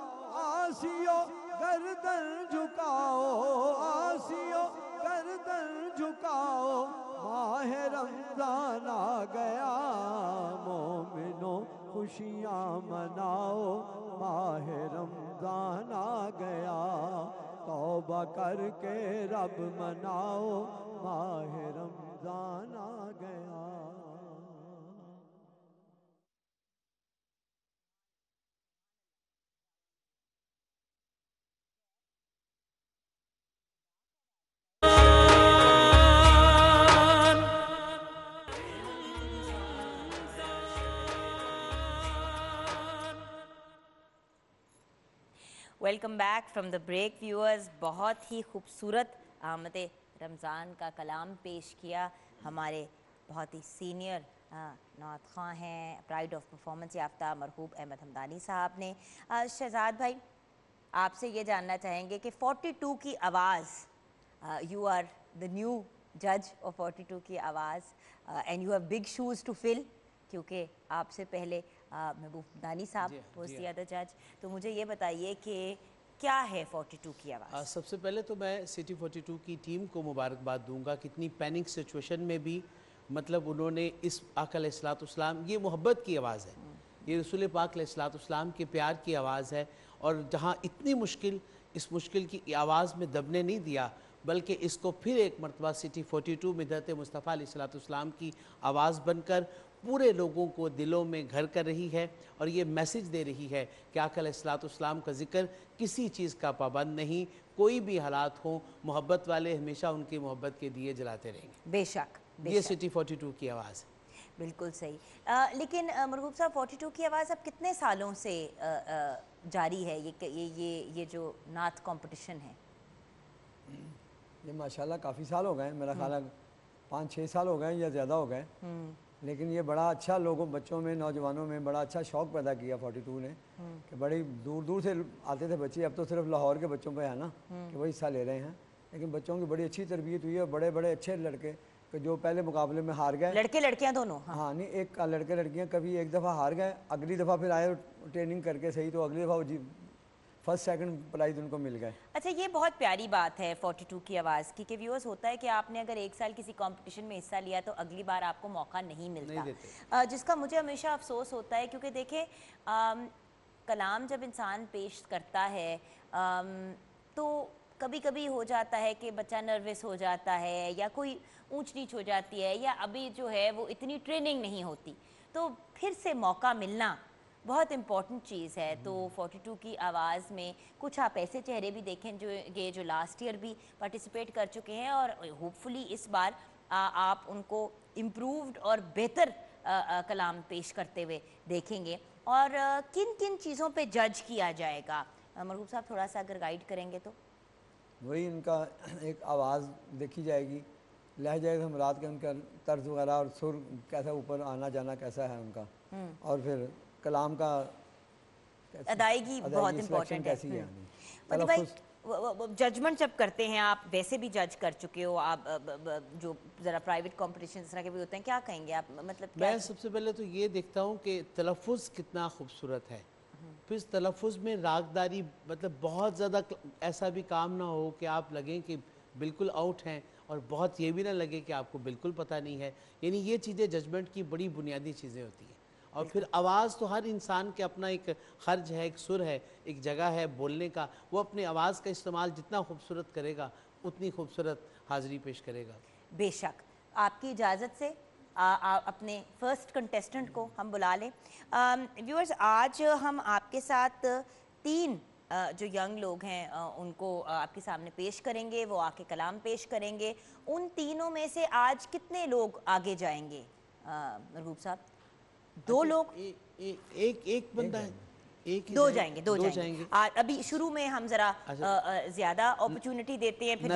آسیو گردن جھکاؤ آسیو گردن جھکاؤ ماہ رمضان آ گیا مومنوں خوشیاں مناؤ ماہ رمضان آ گیا توبہ کر کے رب مناؤ ماہ رمضان آ گیا welcome back from the break viewers بہت ہی خوبصورت آمد رمضان کا کلام پیش کیا ہمارے بہت ہی سینئر نعت خواں ہیں پرائڈ آف پرفارمنس یافتہ مرحوم احمد حمدانی صاحب نے شہزاد بھائی آپ سے یہ جاننا چاہیں گے کہ 42 کی آواز یو آر دا نیو جج آف 42 کی آواز and you have big shoes to fill کیونکہ آپ سے پہلے محبوب حمدانی صاحب واز دی ادر جج تو مجھے یہ بتائیے کہ کیا ہے 42 کی آواز سب سے پہلے تو میں سٹی 42 کی ٹیم کو مبارکباد دوں گا کتنی پینک سچویشن میں بھی مطلب انہوں نے اس آقا علیہ الصلوۃ والسلام یہ محبت کی آواز ہے یہ رسول پاک علیہ الصلوۃ والسلام کے پیار کی آواز ہے اور جہاں اتنی مشکل اس مشکل کی آواز میں دبنے نہیں دیا بلکہ اس کو پھر ایک مرتبہ سٹی 42 مدحت مصطفیٰ علیہ الصلوۃ والسلام کی آواز بن کر پورے لوگوں کو دلوں میں گھر کر رہی ہے اور یہ میسج دے رہی ہے کہ آقا علیہ الصلوۃ والسلام کا ذکر کسی چیز کا پابند نہیں کوئی بھی حالات ہوں محبت والے ہمیشہ ان کی محبت کے دیے جلاتے رہیں گے بے شک یہ سٹی 42 کی آواز ہے बिल्कुल सही। लेकिन मरहूब साहब 42 की आवाज़ अब कितने सालों से जारी है ये जो नात कंपटीशन है? ये माशाल्लाह काफ़ी साल हो गए, मेरा ख्याल है 5-6 साल हो गए या ज़्यादा हो गए। लेकिन ये बड़ा अच्छा लोगों बच्चों में नौजवानों में बड़ा अच्छा शौक़ पैदा किया 42 ने कि बड़ी दूर दूर से आते थे बच्चे। अब तो सिर्फ लाहौर के बच्चों पे है ना कि वही हिस्सा ले रहे हैं, लेकिन बच्चों की बड़ी अच्छी तरबियत हुई है। बड़े बड़े अच्छे लड़के कि जो पहले मुकाबले में हार गए, लड़के लड़कियां दोनों? हाँ नहीं, एक लड़के लड़कियां कभी एक दफ़ा हार गए, अगली दफ़ा फिर आए ट्रेनिंग करके सही, तो अगली दफ़ा जी फर्स्ट सेकंड प्राइज़ उनको मिल गए। अच्छा, ये बहुत प्यारी बात है 42 की आवाज़ की कि व्यूअर्स होता है कि आपने अगर एक साल किसी कंपटीशन में हिस्सा लिया तो अगली बार आपको मौका नहीं मिलता, जिसका मुझे हमेशा अफसोस होता है। क्योंकि देखें, कलाम जब इंसान पेश करता है तो कभी कभी हो जाता है कि बच्चा नर्वस हो जाता है या कोई ऊंच नीच हो जाती है या अभी जो है वो इतनी ट्रेनिंग नहीं होती, तो फिर से मौका मिलना बहुत इम्पॉर्टेंट चीज़ है। तो 42 की आवाज़ में कुछ आप ऐसे चेहरे भी देखें जो लास्ट ईयर भी पार्टिसिपेट कर चुके हैं और होपफुली इस बार आप उनको इम्प्रूव्ड और बेहतर कलाम पेश करते हुए देखेंगे। और किन किन चीज़ों पे जज किया जाएगा, मरहूब साहब थोड़ा सा अगर गाइड करेंगे तो? वही इनका एक आवाज़ देखी जाएगी, लहजा हमरात के उनका तर्ज वगैरह और सुर कैसा ऊपर आना जाना कैसा है उनका, और फिर कलाम का अदायगी बहुत इम्पोर्टेंट है। कैसी है मतलब भाई जजमेंट जब करते हैं, आप वैसे भी जज कर चुके हो, आप जो ज़रा प्राइवेट कॉम्पिटिशन इस तरह के भी होते हैं, क्या कहेंगे आप? मतलब मैं सबसे पहले तो ये देखता हूँ कि तलफ़ुज़ कितना खूबसूरत है, फिर इस तलफ़ुज़ में रागदारी, मतलब बहुत ज़्यादा ऐसा भी काम ना हो कि आप लगें कि बिल्कुल आउट हैं और बहुत ये भी ना लगे कि आपको बिल्कुल पता नहीं है। यानी ये चीज़ें जजमेंट की बड़ी बुनियादी चीज़ें होती हैं। और फिर आवाज़ तो हर इंसान के अपना एक खर्ज है, एक सुर है, एक जगह है बोलने का, वो अपनी आवाज़ का इस्तेमाल जितना खूबसूरत करेगा उतनी खूबसूरत हाज़िरी पेश करेगा। बेशक। आपकी इजाज़त से अपने फर्स्ट कंटेस्टेंट को हम बुला लें। व्यूअर्स, आज हम आपके साथ 3 जो यंग लोग हैं उनको आपके सामने पेश करेंगे, वो आके कलाम पेश करेंगे। उन तीनों में से आज कितने लोग आगे जाएंगे मरहूब साहब? 2 लोग? एक बंदा है, एक दो जाएंगे। अभी शुरू में हम जरा ज्यादा अपॉर्चुनिटी देते हैं, फिर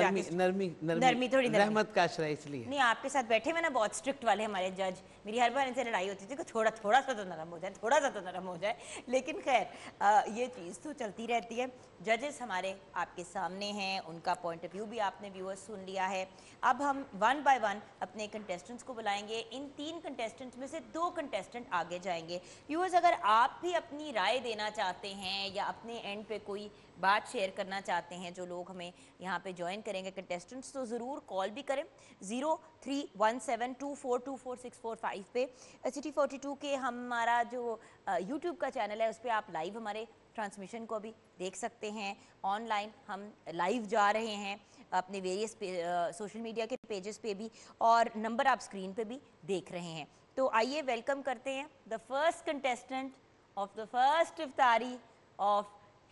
नरमी थोड़ी रहमत का आश्रय, इसलिए नहीं। आपके साथ बैठे हुए ना बहुत स्ट्रिक्ट वाले हमारे जज, मेरी हर बार इनसे लड़ाई होती थी कि थोड़ा सा तो नरम हो जाए, थोड़ा सा तो नरम हो जाए। लेकिन खैर ये चीज़ तो चलती रहती है। जजेस हमारे आपके सामने हैं, उनका पॉइंट ऑफ व्यू भी आपने व्यूअर्स सुन लिया है। अब हम 1 बाय 1 अपने कंटेस्टेंट्स को बुलाएंगे। इन 3 कंटेस्टेंट्स में से 2 कंटेस्टेंट आगे जाएंगे। व्यूअर्स, अगर आप भी अपनी राय देना चाहते हैं या अपने एंड पे कोई बात शेयर करना चाहते हैं, जो लोग हमें यहाँ पे ज्वाइन करेंगे कंटेस्टेंट्स, तो ज़रूर कॉल भी करें 0317242465 पे। सिटी 42 के हमारा जो यूट्यूब का चैनल है उस पर आप लाइव हमारे ट्रांसमिशन को भी देख सकते हैं। ऑनलाइन हम लाइव जा रहे हैं अपने वेरियस सोशल मीडिया के पेजेस पे भी, और नंबर आप स्क्रीन पे भी देख रहे हैं। तो आइए वेलकम करते हैं the first contestant of the first इफ्तारी ऑफ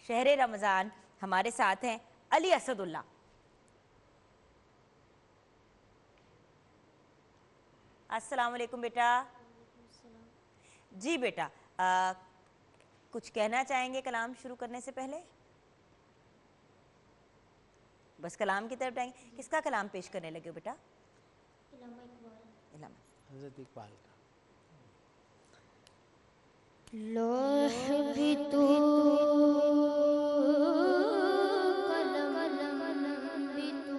शहर रमज़ान। हमारे साथ हैं अली असदुल्ला। अस्सलाम वालेकुम बेटा। जी बेटा, कुछ कहना चाहेंगे कलाम शुरू करने से पहले? बस कलाम की तरफ जाएंगे। किसका कलाम पेश करने लगे हो बेटा? हज़रत इकबाल का। लौह भी तू, कलम भी तू,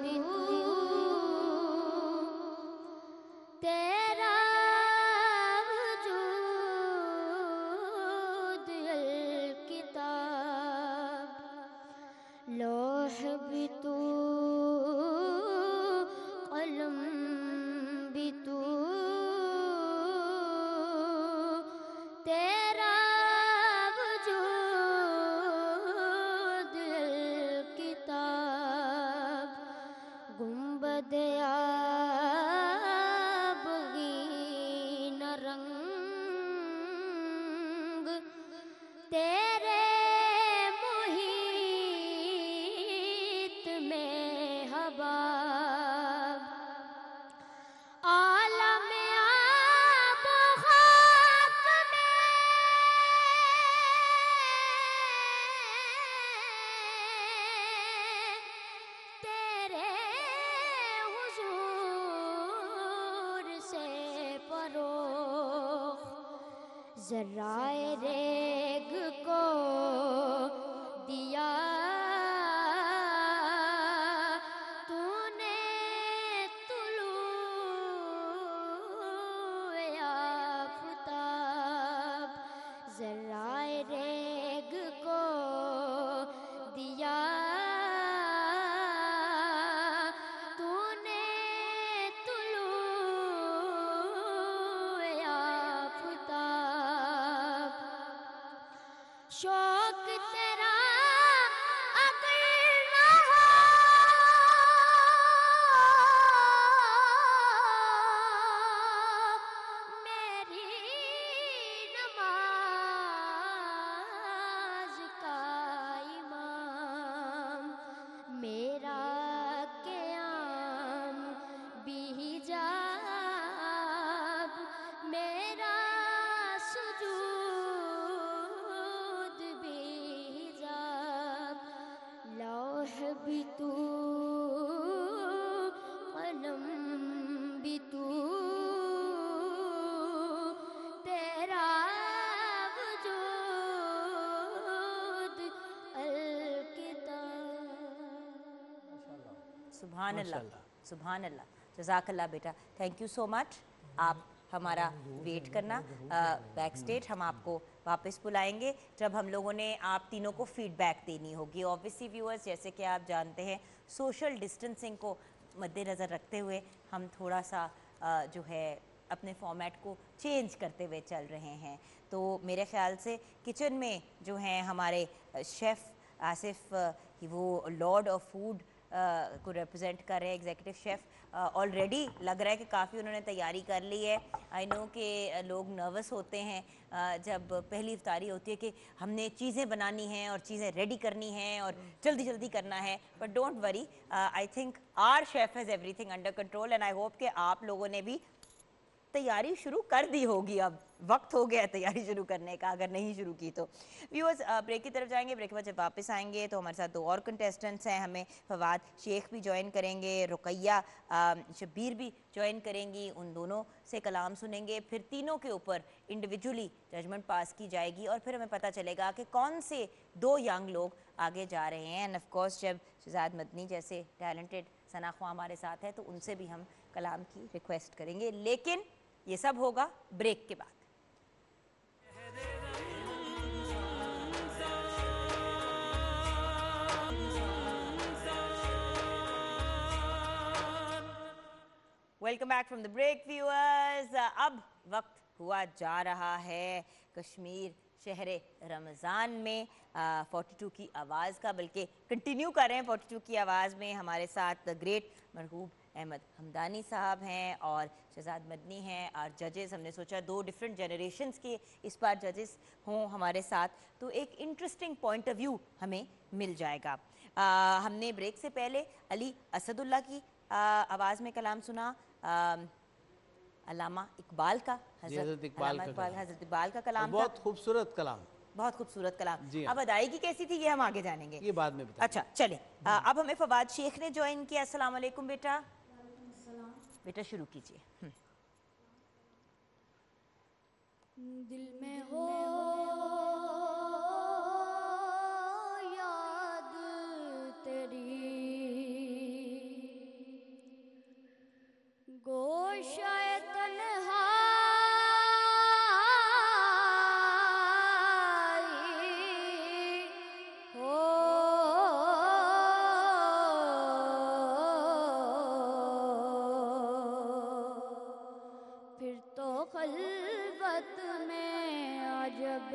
तेरा वजूद अल-किताब। लौह भी तू, कलम भी तू, तेरा वजूद ज़राए रेग को दिया तूने तुलूए आफ़ताब, ज़राए रेग को दिया तूने तुलूए आफ़ताब। शौक तेरा अगर ना हो मेरी नमाज का इमाम, मेरा क़याम भी हिजाब, मेरा सुजूद भी हिजाब। लौह भी तू, कलम भी तू, तेरा वजूद अल-किताब। सुभान अल्लाह, सुभान अल्लाह, जज़ाकल्लाह बेटा, थैंक यू सो मच। आप हमारा वेट करना बैक स्टेज, हम आपको वापस बुलाएंगे जब हम लोगों ने आप तीनों को फीडबैक देनी होगी। ऑब्वियसली व्यूअर्स, जैसे कि आप जानते हैं, सोशल डिस्टेंसिंग को मद्देनज़र रखते हुए हम थोड़ा सा जो है अपने फॉर्मेट को चेंज करते हुए चल रहे हैं। तो मेरे ख़्याल से किचन में जो हैं हमारे शेफ़ आसिफ, वो लॉर्ड ऑफ फूड को रिप्रेजेंट कर रहे हैं, एग्जीक्यूटिव शेफ़। ऑलरेडी लग रहा है कि काफ़ी उन्होंने तैयारी कर ली है। आई नो कि लोग नर्वस होते हैं जब पहली इफ्तारी होती है कि हमने चीज़ें बनानी हैं और चीज़ें रेडी करनी हैं और जल्दी जल्दी करना है, but don't worry, I think our chef has everything under control and I hope कि आप लोगों ने भी तैयारी शुरू कर दी होगी। अब वक्त हो गया है तैयारी शुरू करने का, अगर नहीं शुरू की तो। व्यूअर्स, ब्रेक की तरफ जाएंगे। ब्रेक के बाद जब वापस आएंगे तो हमारे साथ दो और कंटेस्टेंट्स हैं। हमें फवाद शेख भी ज्वाइन करेंगे, रुकैया शब्बीर भी ज्वाइन करेंगी। उन दोनों से कलाम सुनेंगे, फिर तीनों के ऊपर इंडिविजुअली जजमेंट पास की जाएगी और फिर हमें पता चलेगा कि कौन से दो यंग लोग आगे जा रहे हैं। एंड ऑफ कोर्स जब शहजाद मदनी जैसे टैलेंटेड सना ख्वां हमारे साथ है तो उनसे भी हम कलाम की रिक्वेस्ट करेंगे, लेकिन ये सब होगा ब्रेक के बाद। Welcome back from the break viewers. अब वक्त हुआ जा रहा है कश्मीर शहरे रमज़ान में 42 की आवाज़ का, बल्कि कंटिन्यू कर रहे हैं 42 की आवाज़ में। हमारे साथ द ग्रेट मरहूब अहमद हमदानी साहब हैं और शहजाद मदनी हैं और जजेस। हमने सोचा दो डिफरेंट जनरेशन्स के इस बार जजेस हों हमारे साथ, तो एक इंटरेस्टिंग पॉइंट ऑफ व्यू हमें मिल जाएगा। हमने ब्रेक से पहले अली असदुल्ला की आवाज़ में कलाम सुना, अल्लामा इकबाल का, हज़रत इकबाल का कलाम, बहुत खूबसूरत कलाम, बहुत खूबसूरत कलाम। जी अब अदायगी कैसी थी ये हम आगे जानेंगे, ये बाद में बताएंगे। अच्छा चलें। अब हमें फवाद शेख ने ज्वाइन किया। अस्सलाम वालेकुम बेटा। बेटा शुरू कीजिए। दिल में हो याद तेरी, गोशाए तन्हाई हो, फिर तो खलवत में अजब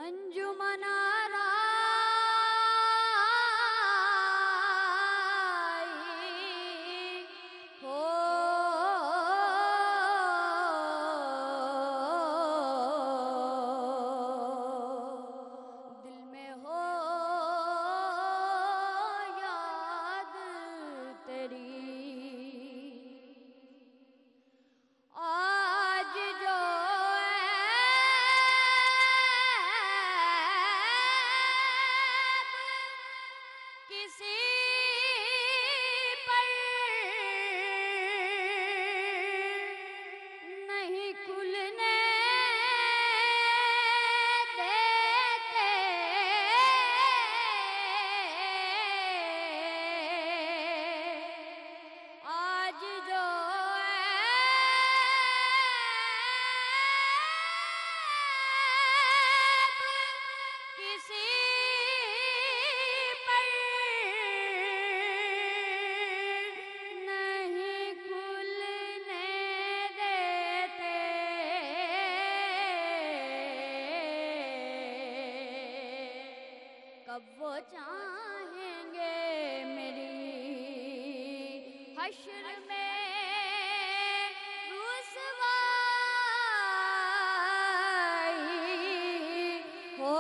अंजुमन आराई हो, दिल में हो याद तेरी, आज जो किसी पर नहीं खुलने देते। कब वो चाहेंगे मेरी हश्र में रुसवाई हो।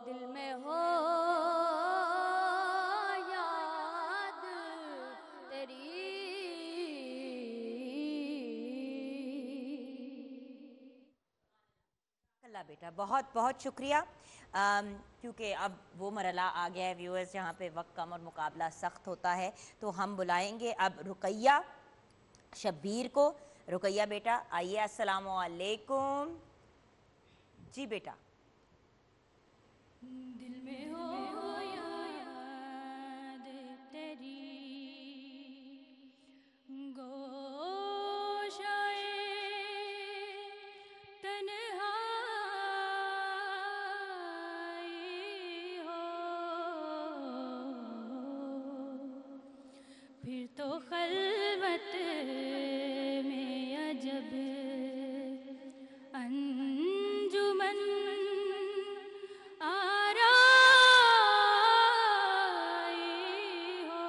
दिल में हो याद तेरी। अल्लाह बेटा, बहुत बहुत शुक्रिया। क्योंकि अब वो मरला आ गया है व्यूअर्स जहाँ पे वक्त कम और मुकाबला सख्त होता है, तो हम बुलाएंगे अब रुकैया शब्बीर को। रुकैया बेटा आइए। अस्सलामु अलैकुम। जी बेटा। दिल में हो याद तेरी, गोशाए तन्हाई हो। फिर तो खलवत में अजब अंजुमन आराई हो।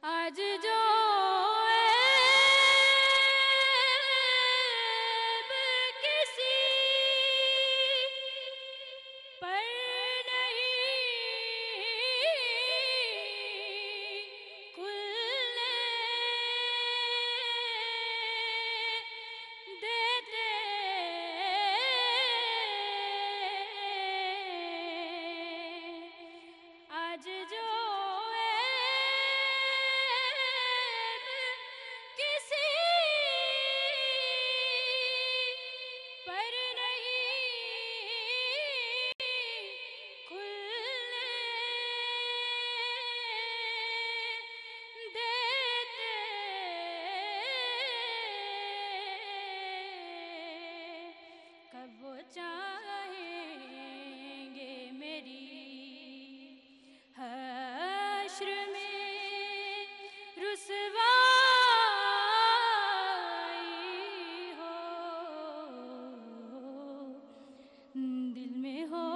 आज जो ऐब किसी पर नहीं खुलने देते। आज जो ऐब किसी पर नहीं खुलने देते। कब वो चाहेंगे मेरी हश्र में रुसवाई हो। दिल में हो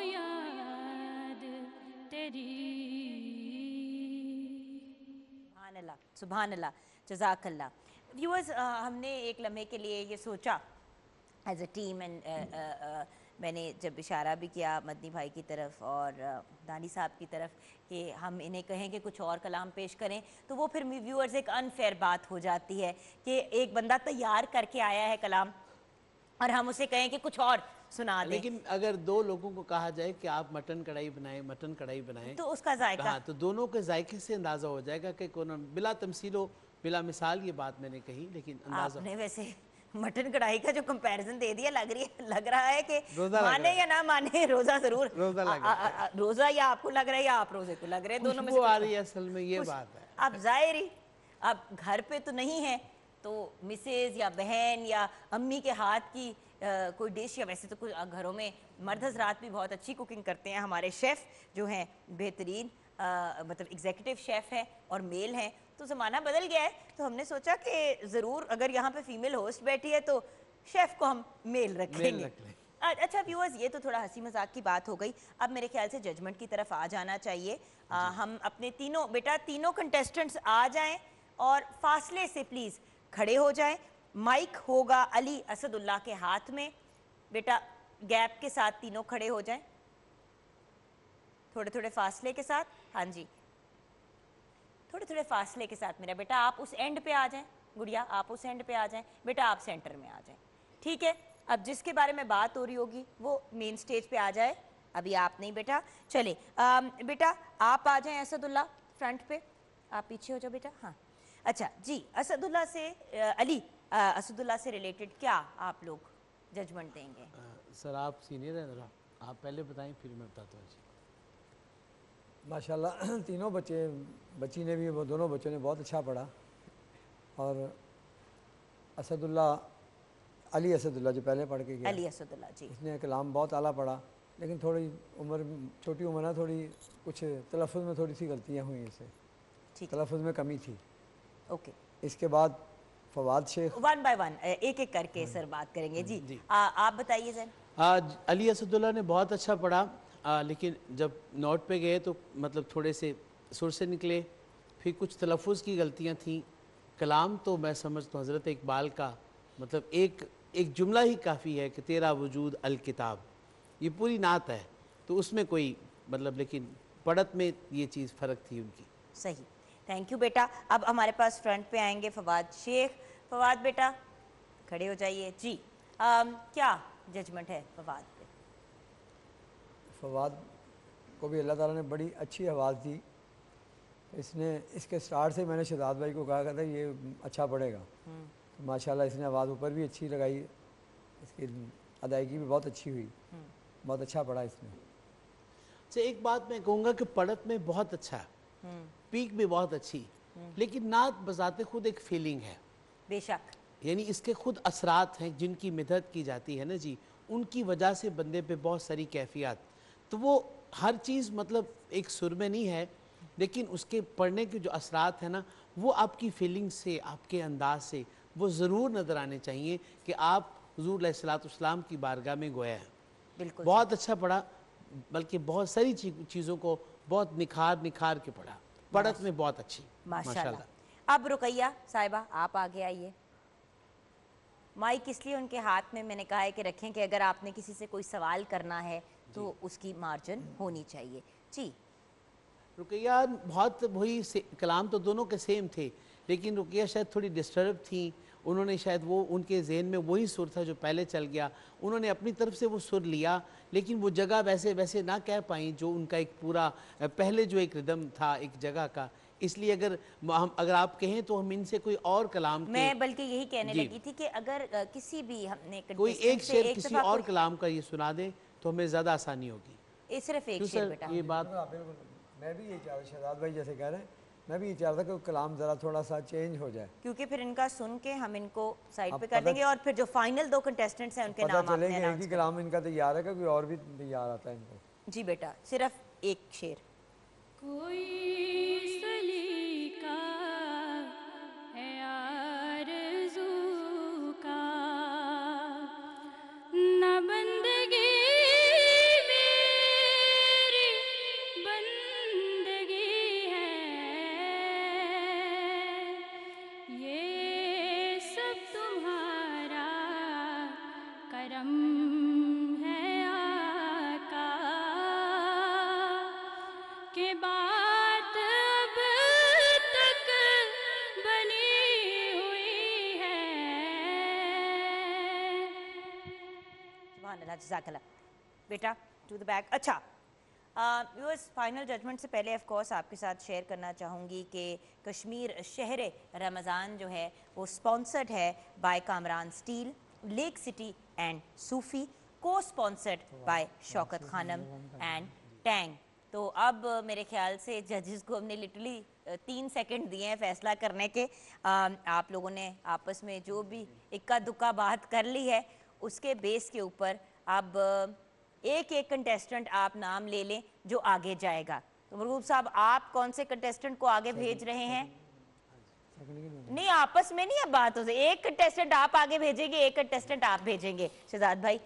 याद तेरी। सुभान अल्लाह, सुभान अल्लाह, जज़ाकल्लाह। व्यूअर्स, हमने एक लम्हे के लिए ये सोचा एज अ टीम, एंड मैंने जब इशारा भी किया मदनी भाई की तरफ और दानी साहब की तरफ कि हम इन्हें कहें कि कुछ और कलाम पेश करें, तो वो फिर व्यूअर्स एक अनफेयर बात हो जाती है कि एक बंदा तैयार करके आया है कलाम और हम उसे कहें कि कुछ और सुना दें। लेकिन अगर दो लोगों को कहा जाए कि आप मटन कढ़ाई बनाएं, मटन कढ़ाई बनाएं, तो उसका जायका, हाँ, तो दोनों के जायके से अंदाज़ा हो जाएगा कि कौन। बिला तमसीलो बिला मिसाल ये बात मैंने कही, लेकिन अंदाज़ा आपने वैसे मटन कढ़ाई का जो कंपैरिजन दे दिया, लग रहा है कि रोज़ा लग माने रहा या ना माने रोजा जरूर। रोज़ा लग रहा रोजा या आपको लग रहा है या आप रोजे को लग रहे हैं, दोनों में से खुशबू आ कुछ। रही है असल में, ये बात है। अब जाहिर अब घर पे तो नहीं है, तो मिसेज या बहन या अम्मी के हाथ की कोई डिश, या वैसे तो कुछ घरों में मर्द हजरात भी बहुत अच्छी कुकिंग करते हैं। हमारे शेफ़ जो हैं बेहतरीन, मतलब एग्जीक्यूटिव शेफ़ हैं और मेल हैं, तो ज़माना बदल गया है, तो हमने सोचा कि ज़रूर अगर यहाँ पे फीमेल होस्ट बैठी है तो शेफ़ को हम मेल रखेंगे। रख लें। अच्छा व्यूअर्स, ये तो थोड़ा हंसी मजाक की बात हो गई। अब मेरे ख्याल से जजमेंट की तरफ आ जाना चाहिए। हम अपने तीनों कंटेस्टेंट्स आ जाएं और फासले से प्लीज़ खड़े हो जाएं। माइक होगा अली असदुल्लाह के हाथ में। बेटा गैप के साथ तीनों खड़े हो जाएं, थोड़े थोड़े फासले के साथ। हाँ जी, थोड़े थोड़े फासले के साथ। मेरा बेटा आप उस एंड पे आ जाएं, गुड़िया आप उस एंड पे आ जाएं, बेटा आप सेंटर में आ जाएं, ठीक है। अब जिसके बारे में बात हो रही होगी वो मेन स्टेज पे आ जाए, अभी आप नहीं बेटा। चले बेटा आप आ जाएं असदुल्ला फ्रंट पे, आप पीछे हो जाओ बेटा। हाँ अच्छा जी, असदुल्ला से अली, असदुल्ला से रिलेटेड क्या आप लोग जजमेंट देंगे? सर आप सीनियर हैं ज़रा, आप पहले बताएं फिर मैं बताता हूँ। माशाल्लाह तीनों बच्ची ने भी, वो दोनों बच्चों ने बहुत अच्छा पढ़ा। और अली असदुल्ला जो पहले पढ़ के गया, अली असदुल्ला जी, इसने कलाम बहुत आला पढ़ा, लेकिन थोड़ी छोटी उम्र ना, थोड़ी कुछ तलफ़ुज़ में थोड़ी सी गलतियाँ हुई इससे, ठीक है, तलफ़ुज़ में कमी थी। ओके। इसके बाद Fawad Sheikh, one by one एक एक करके सर बात करेंगे जी। आप बताइए सर। आज अली असदुल्ला ने बहुत अच्छा पढ़ा, लेकिन जब नोट पे गए तो मतलब थोड़े से सुर से निकले, फिर कुछ तलफ़ुज़ की गलतियाँ थीं। कलाम तो मैं समझता हूँ हज़रत इकबाल का मतलब एक जुमला ही काफ़ी है कि तेरा वजूद अल किताब, ये पूरी नात है, तो उसमें कोई मतलब, लेकिन पढ़त में ये चीज़ फ़र्क थी उनकी। सही, थैंक यू बेटा। अब हमारे पास फ्रंट पे आएंगे फवाद शेख। फवाद बेटा खड़े हो जाइए जी। क्या जजमेंट है फवाद पे? फवाद को भी अल्लाह ताला ने बड़ी अच्छी आवाज़ दी। इसके स्टार्ट से मैंने शहजाद भाई को कहा था ये अच्छा पढ़ेगा, तो माशाल्लाह इसने आवाज़ ऊपर भी अच्छी लगाई, इसकी अदायगी भी बहुत अच्छी हुई, बहुत अच्छा पढ़ा इसने। अच्छा, एक बात मैं कहूँगा कि पढ़त में बहुत अच्छा है, पीक भी बहुत अच्छी, लेकिन नात बजाते खुद एक फीलिंग है, बेशक, यानी इसके खुद असरात हैं जिनकी मिदत की जाती है ना जी, उनकी वजह से बंदे पे बहुत सारी कैफियत, तो वो हर चीज़ मतलब एक सुर में नहीं है, लेकिन उसके पढ़ने के जो असरात हैं ना, वो आपकी फीलिंग से, आपके अंदाज से वो ज़रूर नज़र आने चाहिए कि आप हुज़ूर अलैहिस्सलाम की बारगाह में गोया हैं। बिल्कुल बहुत अच्छा पढ़ा, बल्कि बहुत सारी चीज़ों को बहुत निखार के पढ़ा, पढ़त में बहुत अच्छी माशाल्लाह। अब रुकैया साहिबा आप आगे आइए। माइक इसलिए उनके हाथ में मैंने कहा है कि रखें कि अगर आपने किसी से कोई सवाल करना है तो उसकी मार्जिन होनी चाहिए जी। रुकैया बहुत वही कलाम तो दोनों के सेम थे, लेकिन रुकैया शायद थोड़ी डिस्टर्ब थी, उन्होंने शायद वो उनके जहन में वही सुर था जो पहले चल गया, उन्होंने अपनी तरफ से वो सुर लिया, लेकिन वो जगह वैसे ना कह पाई जो उनका एक पूरा पहले जो एक रिदम था एक जगह का। इसलिए अगर आप कहें तो हम इनसे कोई और कलाम मैं बल्कि यही कहने लगी थी कि अगर किसी भी हमने कोई एक शेर किसी और कलाम का ये सुना दे तो हमें ज़्यादा आसानी होगी। सिर्फ एक शेर बेटा। ये बात मैं भी ये चाह रहा, शहजाद भाई जैसे कह रहे हैं, मैं भी ये चाह रहा था कि कलाम ज़रा थोड़ा सा चेंज हो जाए, क्योंकि फिर इनका सुन के हम इनको साइड पे कर देंगे और फिर जो फाइनल दो कंटेस्टेंट्स हैं उनके नाम आपने एक ही कलाम इनका तैयार है कि कोई और भी तैयार आता है इनको। जी बेटा, सिर्फ एक शेर। कोई सलीका है आरज़ू का, न बंदगी मेरी बंदगी है, ये सब तुम्हारा करम है आका, के बात अब तक बनी हुई है। सुभान अल्लाह, जज़ाकल्लाह। बेटा टू द बैक। अच्छा व्यूअर्स, फाइनल जजमेंट से पहले ऑफ कोर्स आपके साथ शेयर करना चाहूँगी कि कश्मीर शहर रमज़ान जो है वो स्पॉन्सर्ड है by Kamran steel, lake city and Sufi, co-sponsored by Shaukat Khanum and Tang. तो अब मेरे ख्याल से जजेस को हमने लिटरली 3 सेकंड दिए हैं फैसला करने के। आप लोगों ने आपस में जो भी इक्का दुक्का बात कर ली है उसके बेस के ऊपर अब एक एक कंटेस्टेंट आप नाम ले लें जो आगे जाएगा। तो मरगूब साहब, आप कौन से कंटेस्टेंट को आगे भेज रहे हैं? नहीं, आपस में नहीं अब बात हो रही, एक कंटेस्टेंट आप आगे भेजेंगे, एक कंटेस्टेंट आप भेजेंगे शहजाद भाई।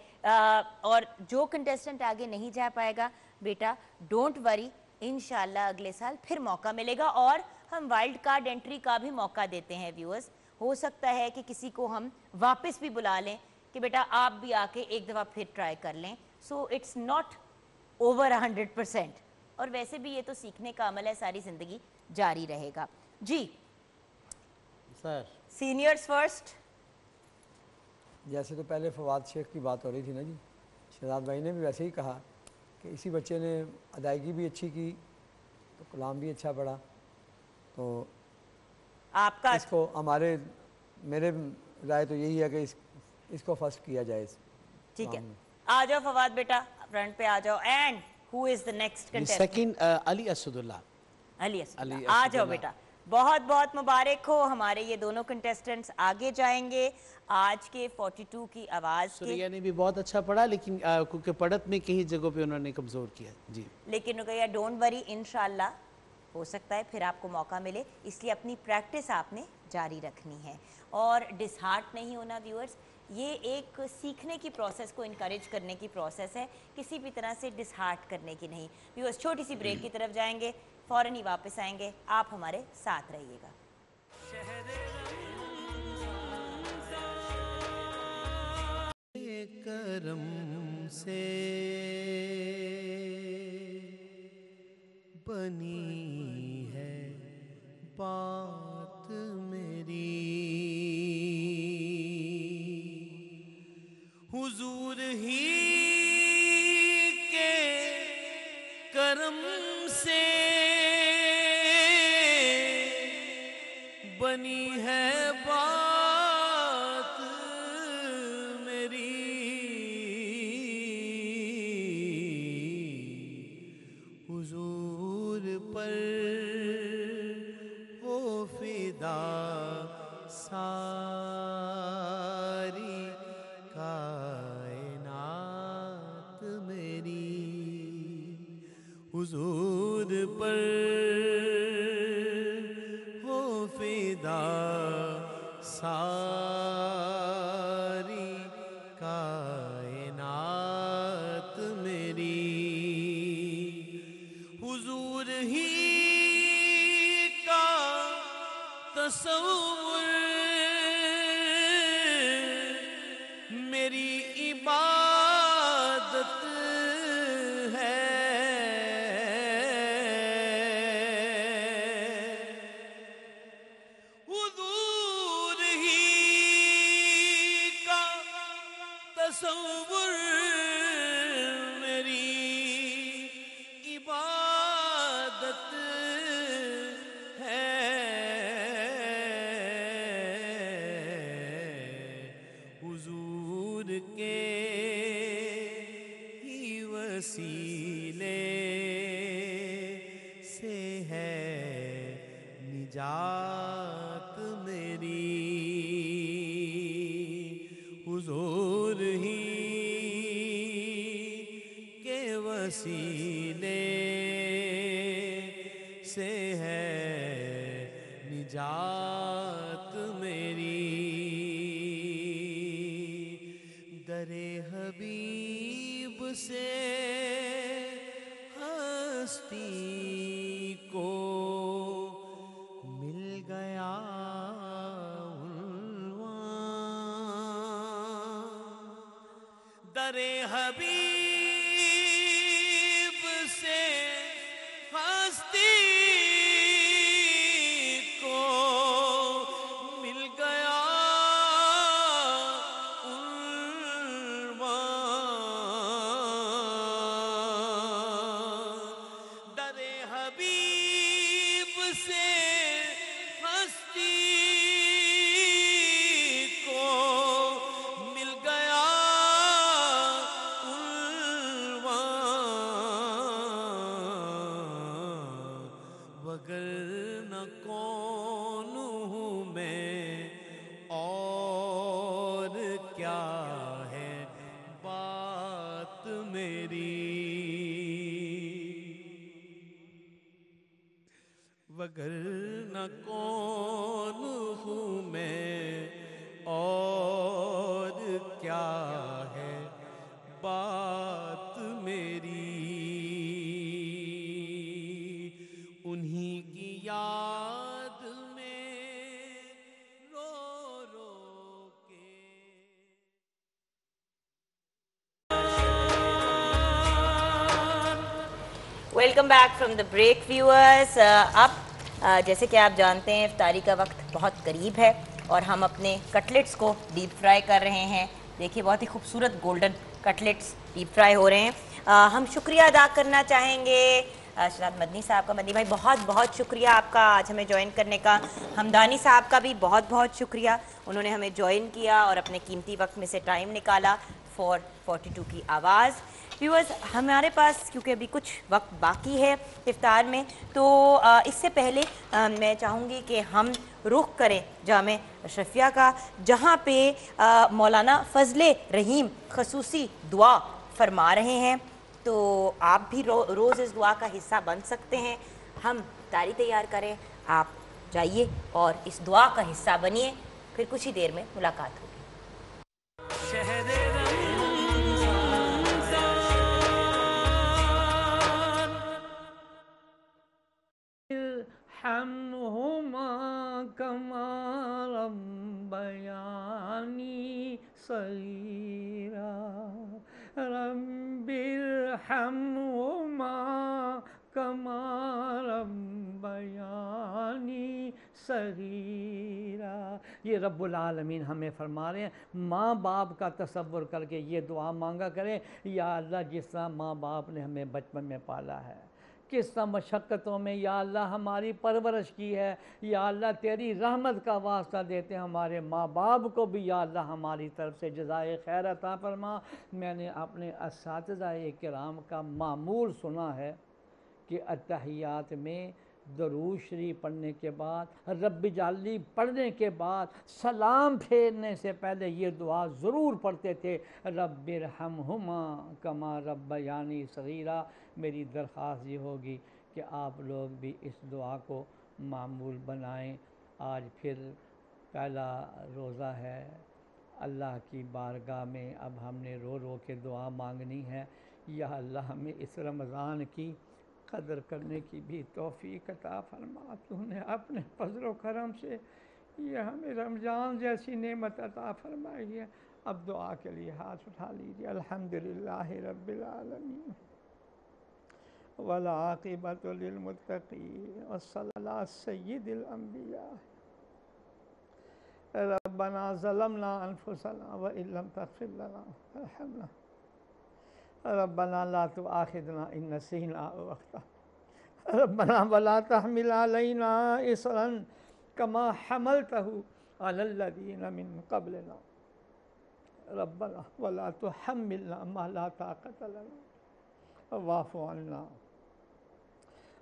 और जो कंटेस्टेंट आगे नहीं जा पाएगा बेटा डोंट वरी, इंशाल्लाह अगले साल फिर मौका मिलेगा और हम वाइल्ड कार्ड एंट्री का भी मौका देते हैं व्यूअर्स। हो सकता है कि किसी को हम वापस भी बुला लें कि बेटा आप भी आके एक दफ़ा फिर ट्राई कर लें। सो इट्स नॉट ओवर 100%, और वैसे भी ये तो सीखने का अमल है, सारी ज़िंदगी जारी रहेगा जी। Sir seniors first. जैसे तो पहले फवाद शेख की बात हो रही थी ना जी, शहजाद भाई ने भी वैसे ही कहा कि इसी बच्चे ने अदायगी भी अच्छी की तो कलाम भी अच्छा पढ़ा, तो आपका इसको मेरे राय तो यही है कि इसको फर्स्ट किया जाए। ठीक है, आ जाओ फवाद बेटा, फ्रंट पे आ जाओ। And who is the next contestant? Second, Ali Asadullah. Ali Asadullah. आ जाओ बेटा, बहुत बहुत मुबारक हो, हमारे ये दोनों कंटेस्टेंट्स आगे जाएंगे आज के 42 की आवाज़ के। सुरैया ने भी बहुत अच्छा पढ़ा, लेकिन क्योंकि पढ़त में कहीं जगहों पे उन्होंने कमज़ोर किया जी। लेकिन रुकैया डोंट वरी, इंशाल्लाह हो सकता है फिर आपको मौका मिले, इसलिए अपनी प्रैक्टिस आपने जारी रखनी है और डिसहार्ट नहीं होना व्यूअर्स। ये एक सीखने की प्रोसेस को इनकरेज करने की प्रोसेस है, किसी भी तरह से डिसहार्ट करने की नहीं। व्यूअर्स छोटी सी ब्रेक की तरफ जाएंगे, फ़ौरन ही वापस आएंगे, आप हमारे साथ रहिएगा। करम से बनी है बात मेरी, हुजूर ही के करम से बनी है बात मेरी, हुजूर पर हो फिदा सारी कायनात मेरी, हुजूर पर हो फिदा सारी कायनात मेरी, हुजूर ही का तसव्वुर मेरी इबादत है, हुजूर ही का तसव्वुर मेरी इबादत है, हुजूर के ही वसीले से है निजात मेरी, हुजूर ही के वसीले से है निजात मेरी, दरे हबीब से हस्ती को मिल गया उन्वान, दरे हबीब से हस्ती को मिल गया उन्वान, दरे हबीब से हस्ती को मिल गया उन्वान, वगरना कौन हूँ मैं और क्या है बात मेरी, वगरना कौन हूँ मैं और क्या है बात मेरी, उन्हीं की याद में रो रो के। Welcome back from the break viewers. अब जैसे कि आप जानते हैं इफ्तारी का वक्त बहुत करीब है और हम अपने कटलेट्स को डीप फ्राई कर रहे हैं। देखिए बहुत ही खूबसूरत गोल्डन कटलेट्स डीप फ्राई हो रहे हैं। हम शुक्रिया अदा करना चाहेंगे शहजाद मदनी साहब का। मदनी भाई बहुत बहुत शुक्रिया आपका आज हमें ज्वाइन करने का। हमदानी साहब का भी बहुत बहुत शुक्रिया, उन्होंने हमें ज्वाइन किया और अपने कीमती वक्त में से टाइम निकाला फॉर 42 की आवाज़। व्यूअर्स हमारे पास क्योंकि अभी कुछ वक्त बाकी है इफ्तार में, तो इससे पहले मैं चाहूँगी कि हम रुख करें जामे अशरफिया का, जहाँ पे मौलाना फजले रहीम खसूसी दुआ फरमा रहे हैं। तो आप भी रोज़ इस दुआ का हिस्सा बन सकते हैं। हम तारी तैयार करें, आप जाइए और इस दुआ का हिस्सा बनिए। फिर कुछ ही देर में मुलाकात होगी। इरहमहुमा कमा रब्बयानी सगीरा रब्बिरहमहुमा कमा रब्बयानी सगीरा। ये रब्बुल आलमीन हमें फरमा रहे हैं, माँ बाप का तसव्वुर करके ये दुआ मांगा करें, या अल्लाह जिस तरह माँ बाप ने हमें बचपन में पाला है, किस तरह मशक्क़तों में या अल्लाह हमारी परवरिश की है, या अल्लाह तेरी रहमत का वास्ता देते हैं हमारे माँ बाप को भी या अल्लाह हमारी तरफ से जज़ाए खैर अता फरमा। मैंने अपने असातिज़ाए किराम का मामूल सुना है कि अत्तहियात में दरूद शरीफ पढ़ने के बाद, रब्बी जाली पढ़ने के बाद, सलाम फेरने से पहले ये दुआ ज़रूर पढ़ते थे, रब्बिरहमहुमा कमा रब्बयानी सगीरा। मेरी दरख्वास्त ये होगी कि आप लोग भी इस दुआ को मामूल बनाएं। आज फिर पहला रोज़ा है, अल्लाह की बारगाह में अब हमने रो रो के दुआ मांगनी है। या अल्लाह हमें इस रमज़ान की कदर करने की भी तौफीक अता फरमा। तूने अपने फजल व करम से ये हमें रमज़ान जैसी नेमत अता फरमाई है। अब दुआ के लिए हाथ उठा लीजिए। अल्हम्दुलिल्लाहि रब्बिल आलमीन वल आक़िबतु लिल मुत्तक़ीन वस्सलातु अला सय्यिदिल अंबिया। रब्बना ज़लमना अनफुसना व इल्लम तग़फिर लना वतरहमना रब्बना ला तुआखिज़ना इन नसीना औ अख़्तअना रब्बना वला तहमिल अलैना इसरन कमा हमलतहु अलल लज़ीना मिन क़ब्लिना रब्बना वला तुहम्मिलना मा ला ताक़त लना वाफ़ु अन्ना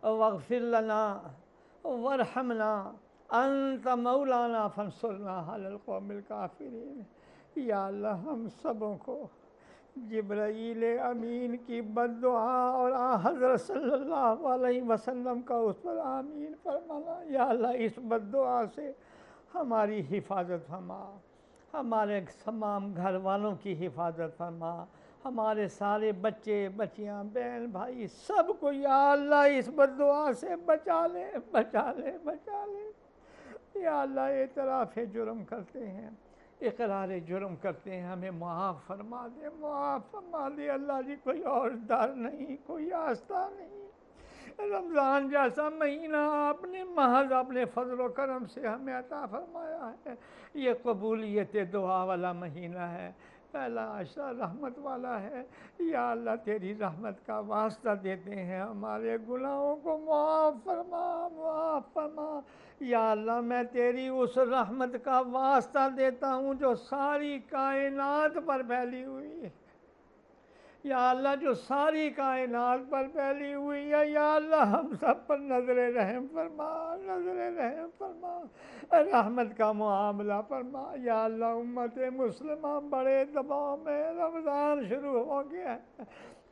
वग़फ़िर लना वरहमना अंत मौलाना फंसुरना अलल क़ौमिल काफ़िरीन। या अल्लाह हम सबों को जिब्राईल अमीन की बद्दुआ और हज़रत सल्लल्लाहु अलैहि वसल्लम का उस पर आमीन फरमाना। या अल्लाह इस बद्दुआ से हमारी हिफाजत फरमा, हमारे तमाम घर वालों की हिफाजत फरमा, हमारे सारे बच्चे बच्चियां बहन भाई सबको या अल्लाह इस बद्दुआ से बचा ले बचा ले बचा ले। या अल्लाह एतराफ़ जुर्म करते हैं, इकरार जुर्म करते हैं, हमें मुआफ़ फरमा दे मुआफ़ फरमा दे। अल्लाह जी कोई और डर नहीं, कोई आस्था नहीं। रमज़ान जैसा महीना आपने महज अपने फजल व करम से हमें अता फरमाया है। ये कबूलियत दुआ वाला महीना है, पहला अशरा रहमत वाला है। या अल्लाह तेरी रहमत का वास्ता देते हैं, हमारे गुनाहों को मुआफ़ फरमा मुआफ़ फरमा। या अल्लाह मैं तेरी उस रहमत का वास्ता देता हूँ जो सारी कायनात पर फैली हुई है। या अल्लाह जो सारी कायनात पर फैली हुई है, या अल्लाह हम सब पर नज़र रहम फरमा नज़र रहम फरमा, रहमत का मुआमला फरमा। या अल्लाह उम्मत मुस्लिमा बड़े दबाव में, रमज़ान शुरू हो गया है,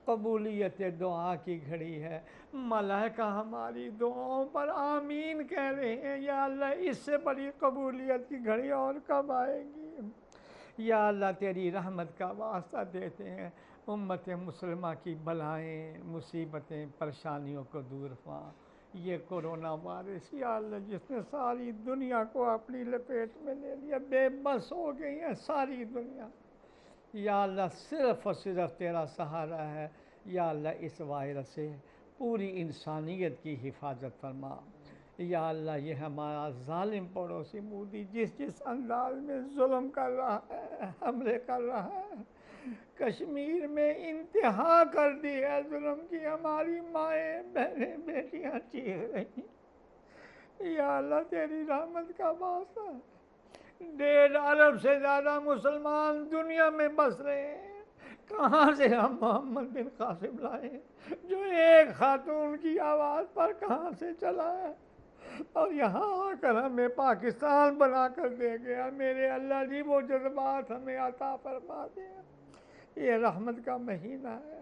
कबूलियत दुआ की घड़ी है, मलाइका हमारी दुआओं पर आमीन कह रहे हैं। या अल्लाह इससे बड़ी कबूलियत की घड़ी और कब आएगी। या अल्लाह तेरी रहमत का वास्ता देते हैं, उम्मत मुसलमा की बलाएँ मुसीबतें परेशानियों को दूर फरमा। ये कोरोना वायरस या अल्लाह जिसने सारी दुनिया को अपनी लपेट में ले लिया, बेबस हो गई है सारी दुनिया। या अल्लाह सिर्फ़ और सिर्फ तेरा सहारा है। या अल्लाह इस वायरस से पूरी इंसानियत की हिफाजत फरमा। या अल्लाह ये हमारा ज़ालिम पड़ोसी मोदी जिस जिस अंदाज में जुल्म कर रहा है, हमले कर रहा है, कश्मीर में इंतहा कर दी है जुल्म की, हमारी माएँ बहनें बेटियाँ चीख रही। या अल्लाह तेरी रहमत का वास्ता, 1.5 अरब से ज़्यादा मुसलमान दुनिया में बस रहे हैं, کہاں سے ہم محمد بن قاسم لائیں جو ایک خاتون کی آواز پر کہاں سے چلا ہے اور یہاں آ کر ہمیں پاکستان بنا کر دے گیا. میرے اللہ جی وہ جذبات ہمیں عطا فرما دیں. یہ رحمت کا مہینہ ہے,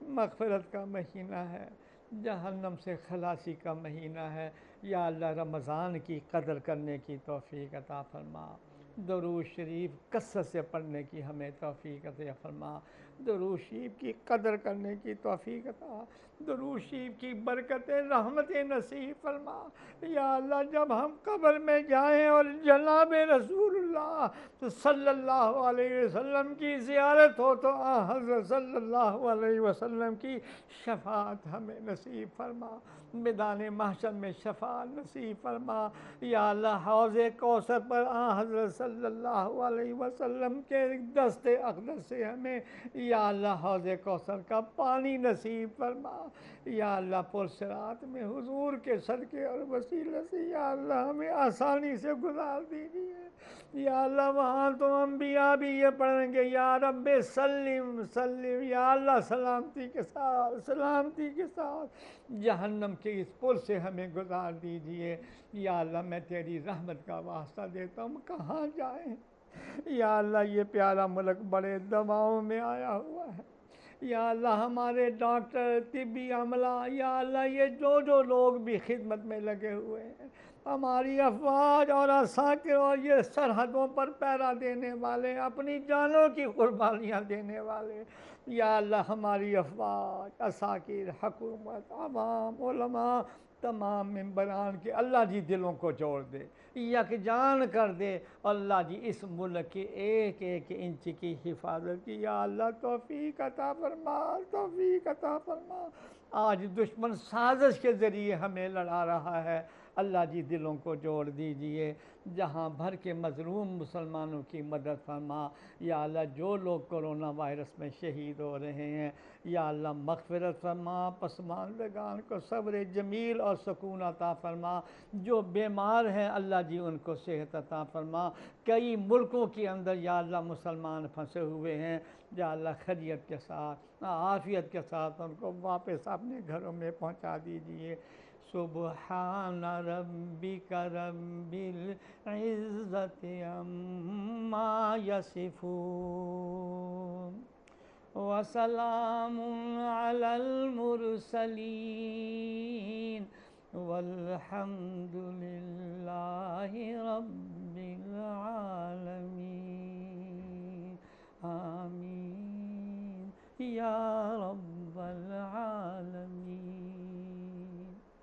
مغفرت کا مہینہ ہے, جہنم سے خلاصی کا مہینہ ہے. یا اللہ رمضان کی قدر کرنے کی توفیق عطا فرما. درود شریف کثرت سے پڑھنے کی ہمیں توفیق عطا فرما. درود شریف کی قدر کرنے کی توفیق عطا. درود شریف کی برکت رحمت نصیب فرما. یا اللہ جب ہم قبر میں جائیں اور جناب رسول اللہ صلی اللہ علیہ وسلم کی زیارت ہو تو حضرت صلی اللہ علیہ وسلم کی شفاعت ہمیں نصیب فرما. میدان محشر میں شفاعت نصیب فرما. یا اللہ حوض کوثر پر حضرت صلی اللہ علیہ وسلم کے دست اقدس سے ہمیں یا اللہ حوض کوثر کا پانی نصیب فرما. یا اللہ پرصراط میں حضور کے صدقے اور وسیلے سے یا اللہ ہمیں آسانی سے گزار دیجیے. یا اللہ وہاں تو انبیاء بھی یہ پڑھیں گے یا رب سلم سلم. یا اللہ سلامتی کے ساتھ جہنم کے اس پل سے ہمیں گزار دیجیے. یا اللہ میں تیری رحمت کا واسطہ دیتا ہوں, کہاں جائیں. یا اللہ یہ پیارا ملک بڑے دباؤ میں آیا ہوا ہے. یا اللہ ہمارے ڈاکٹر, طبی عملہ, یا اللہ یہ جو لوگ بھی خدمت میں لگے ہوئے ہیں, ہماری افواج اور عساکر اور یہ سرحدوں پر پہرا دینے والے, اپنی جانوں کی قربانیاں دینے والے, یا اللہ ہماری افواج, عساکر, حکومت, عوام, علماء, تمام ممبران کے اللہ جی دلوں کو جوڑ دے, یکجان کر دے. اللہ جی اس ملک کے ایک ایک انچ کی حفاظت کی یا اللہ توفیق عطا فرما, توفیق عطا فرما. آج دشمن سازش کے ذریعے ہمیں لڑا رہا ہے, اللہ جی دلوں کو جوڑ دیجئے. جہاں بھر کے مظلوم مسلمانوں کی مدد فرما. یا اللہ جو لوگ کرونا وائرس میں شہید ہو رہے ہیں یا اللہ مغفرت فرما, پسماندگان کو صبر جمیل اور سکون عطا فرما. جو بیمار ہیں اللہ جی ان کو صحت عطا فرما. کئی ملکوں کے اندر یا اللہ مسلمان پھنسے ہوئے ہیں, یا اللہ خیریت کے ساتھ عافیت کے ساتھ ان کو واپس اپنے گھروں میں پہنچا دیجئے. سبحان ربک رب العزت عما یصفون وسلام علی المرسلین والحمد للہ رب العالمین. آمین یا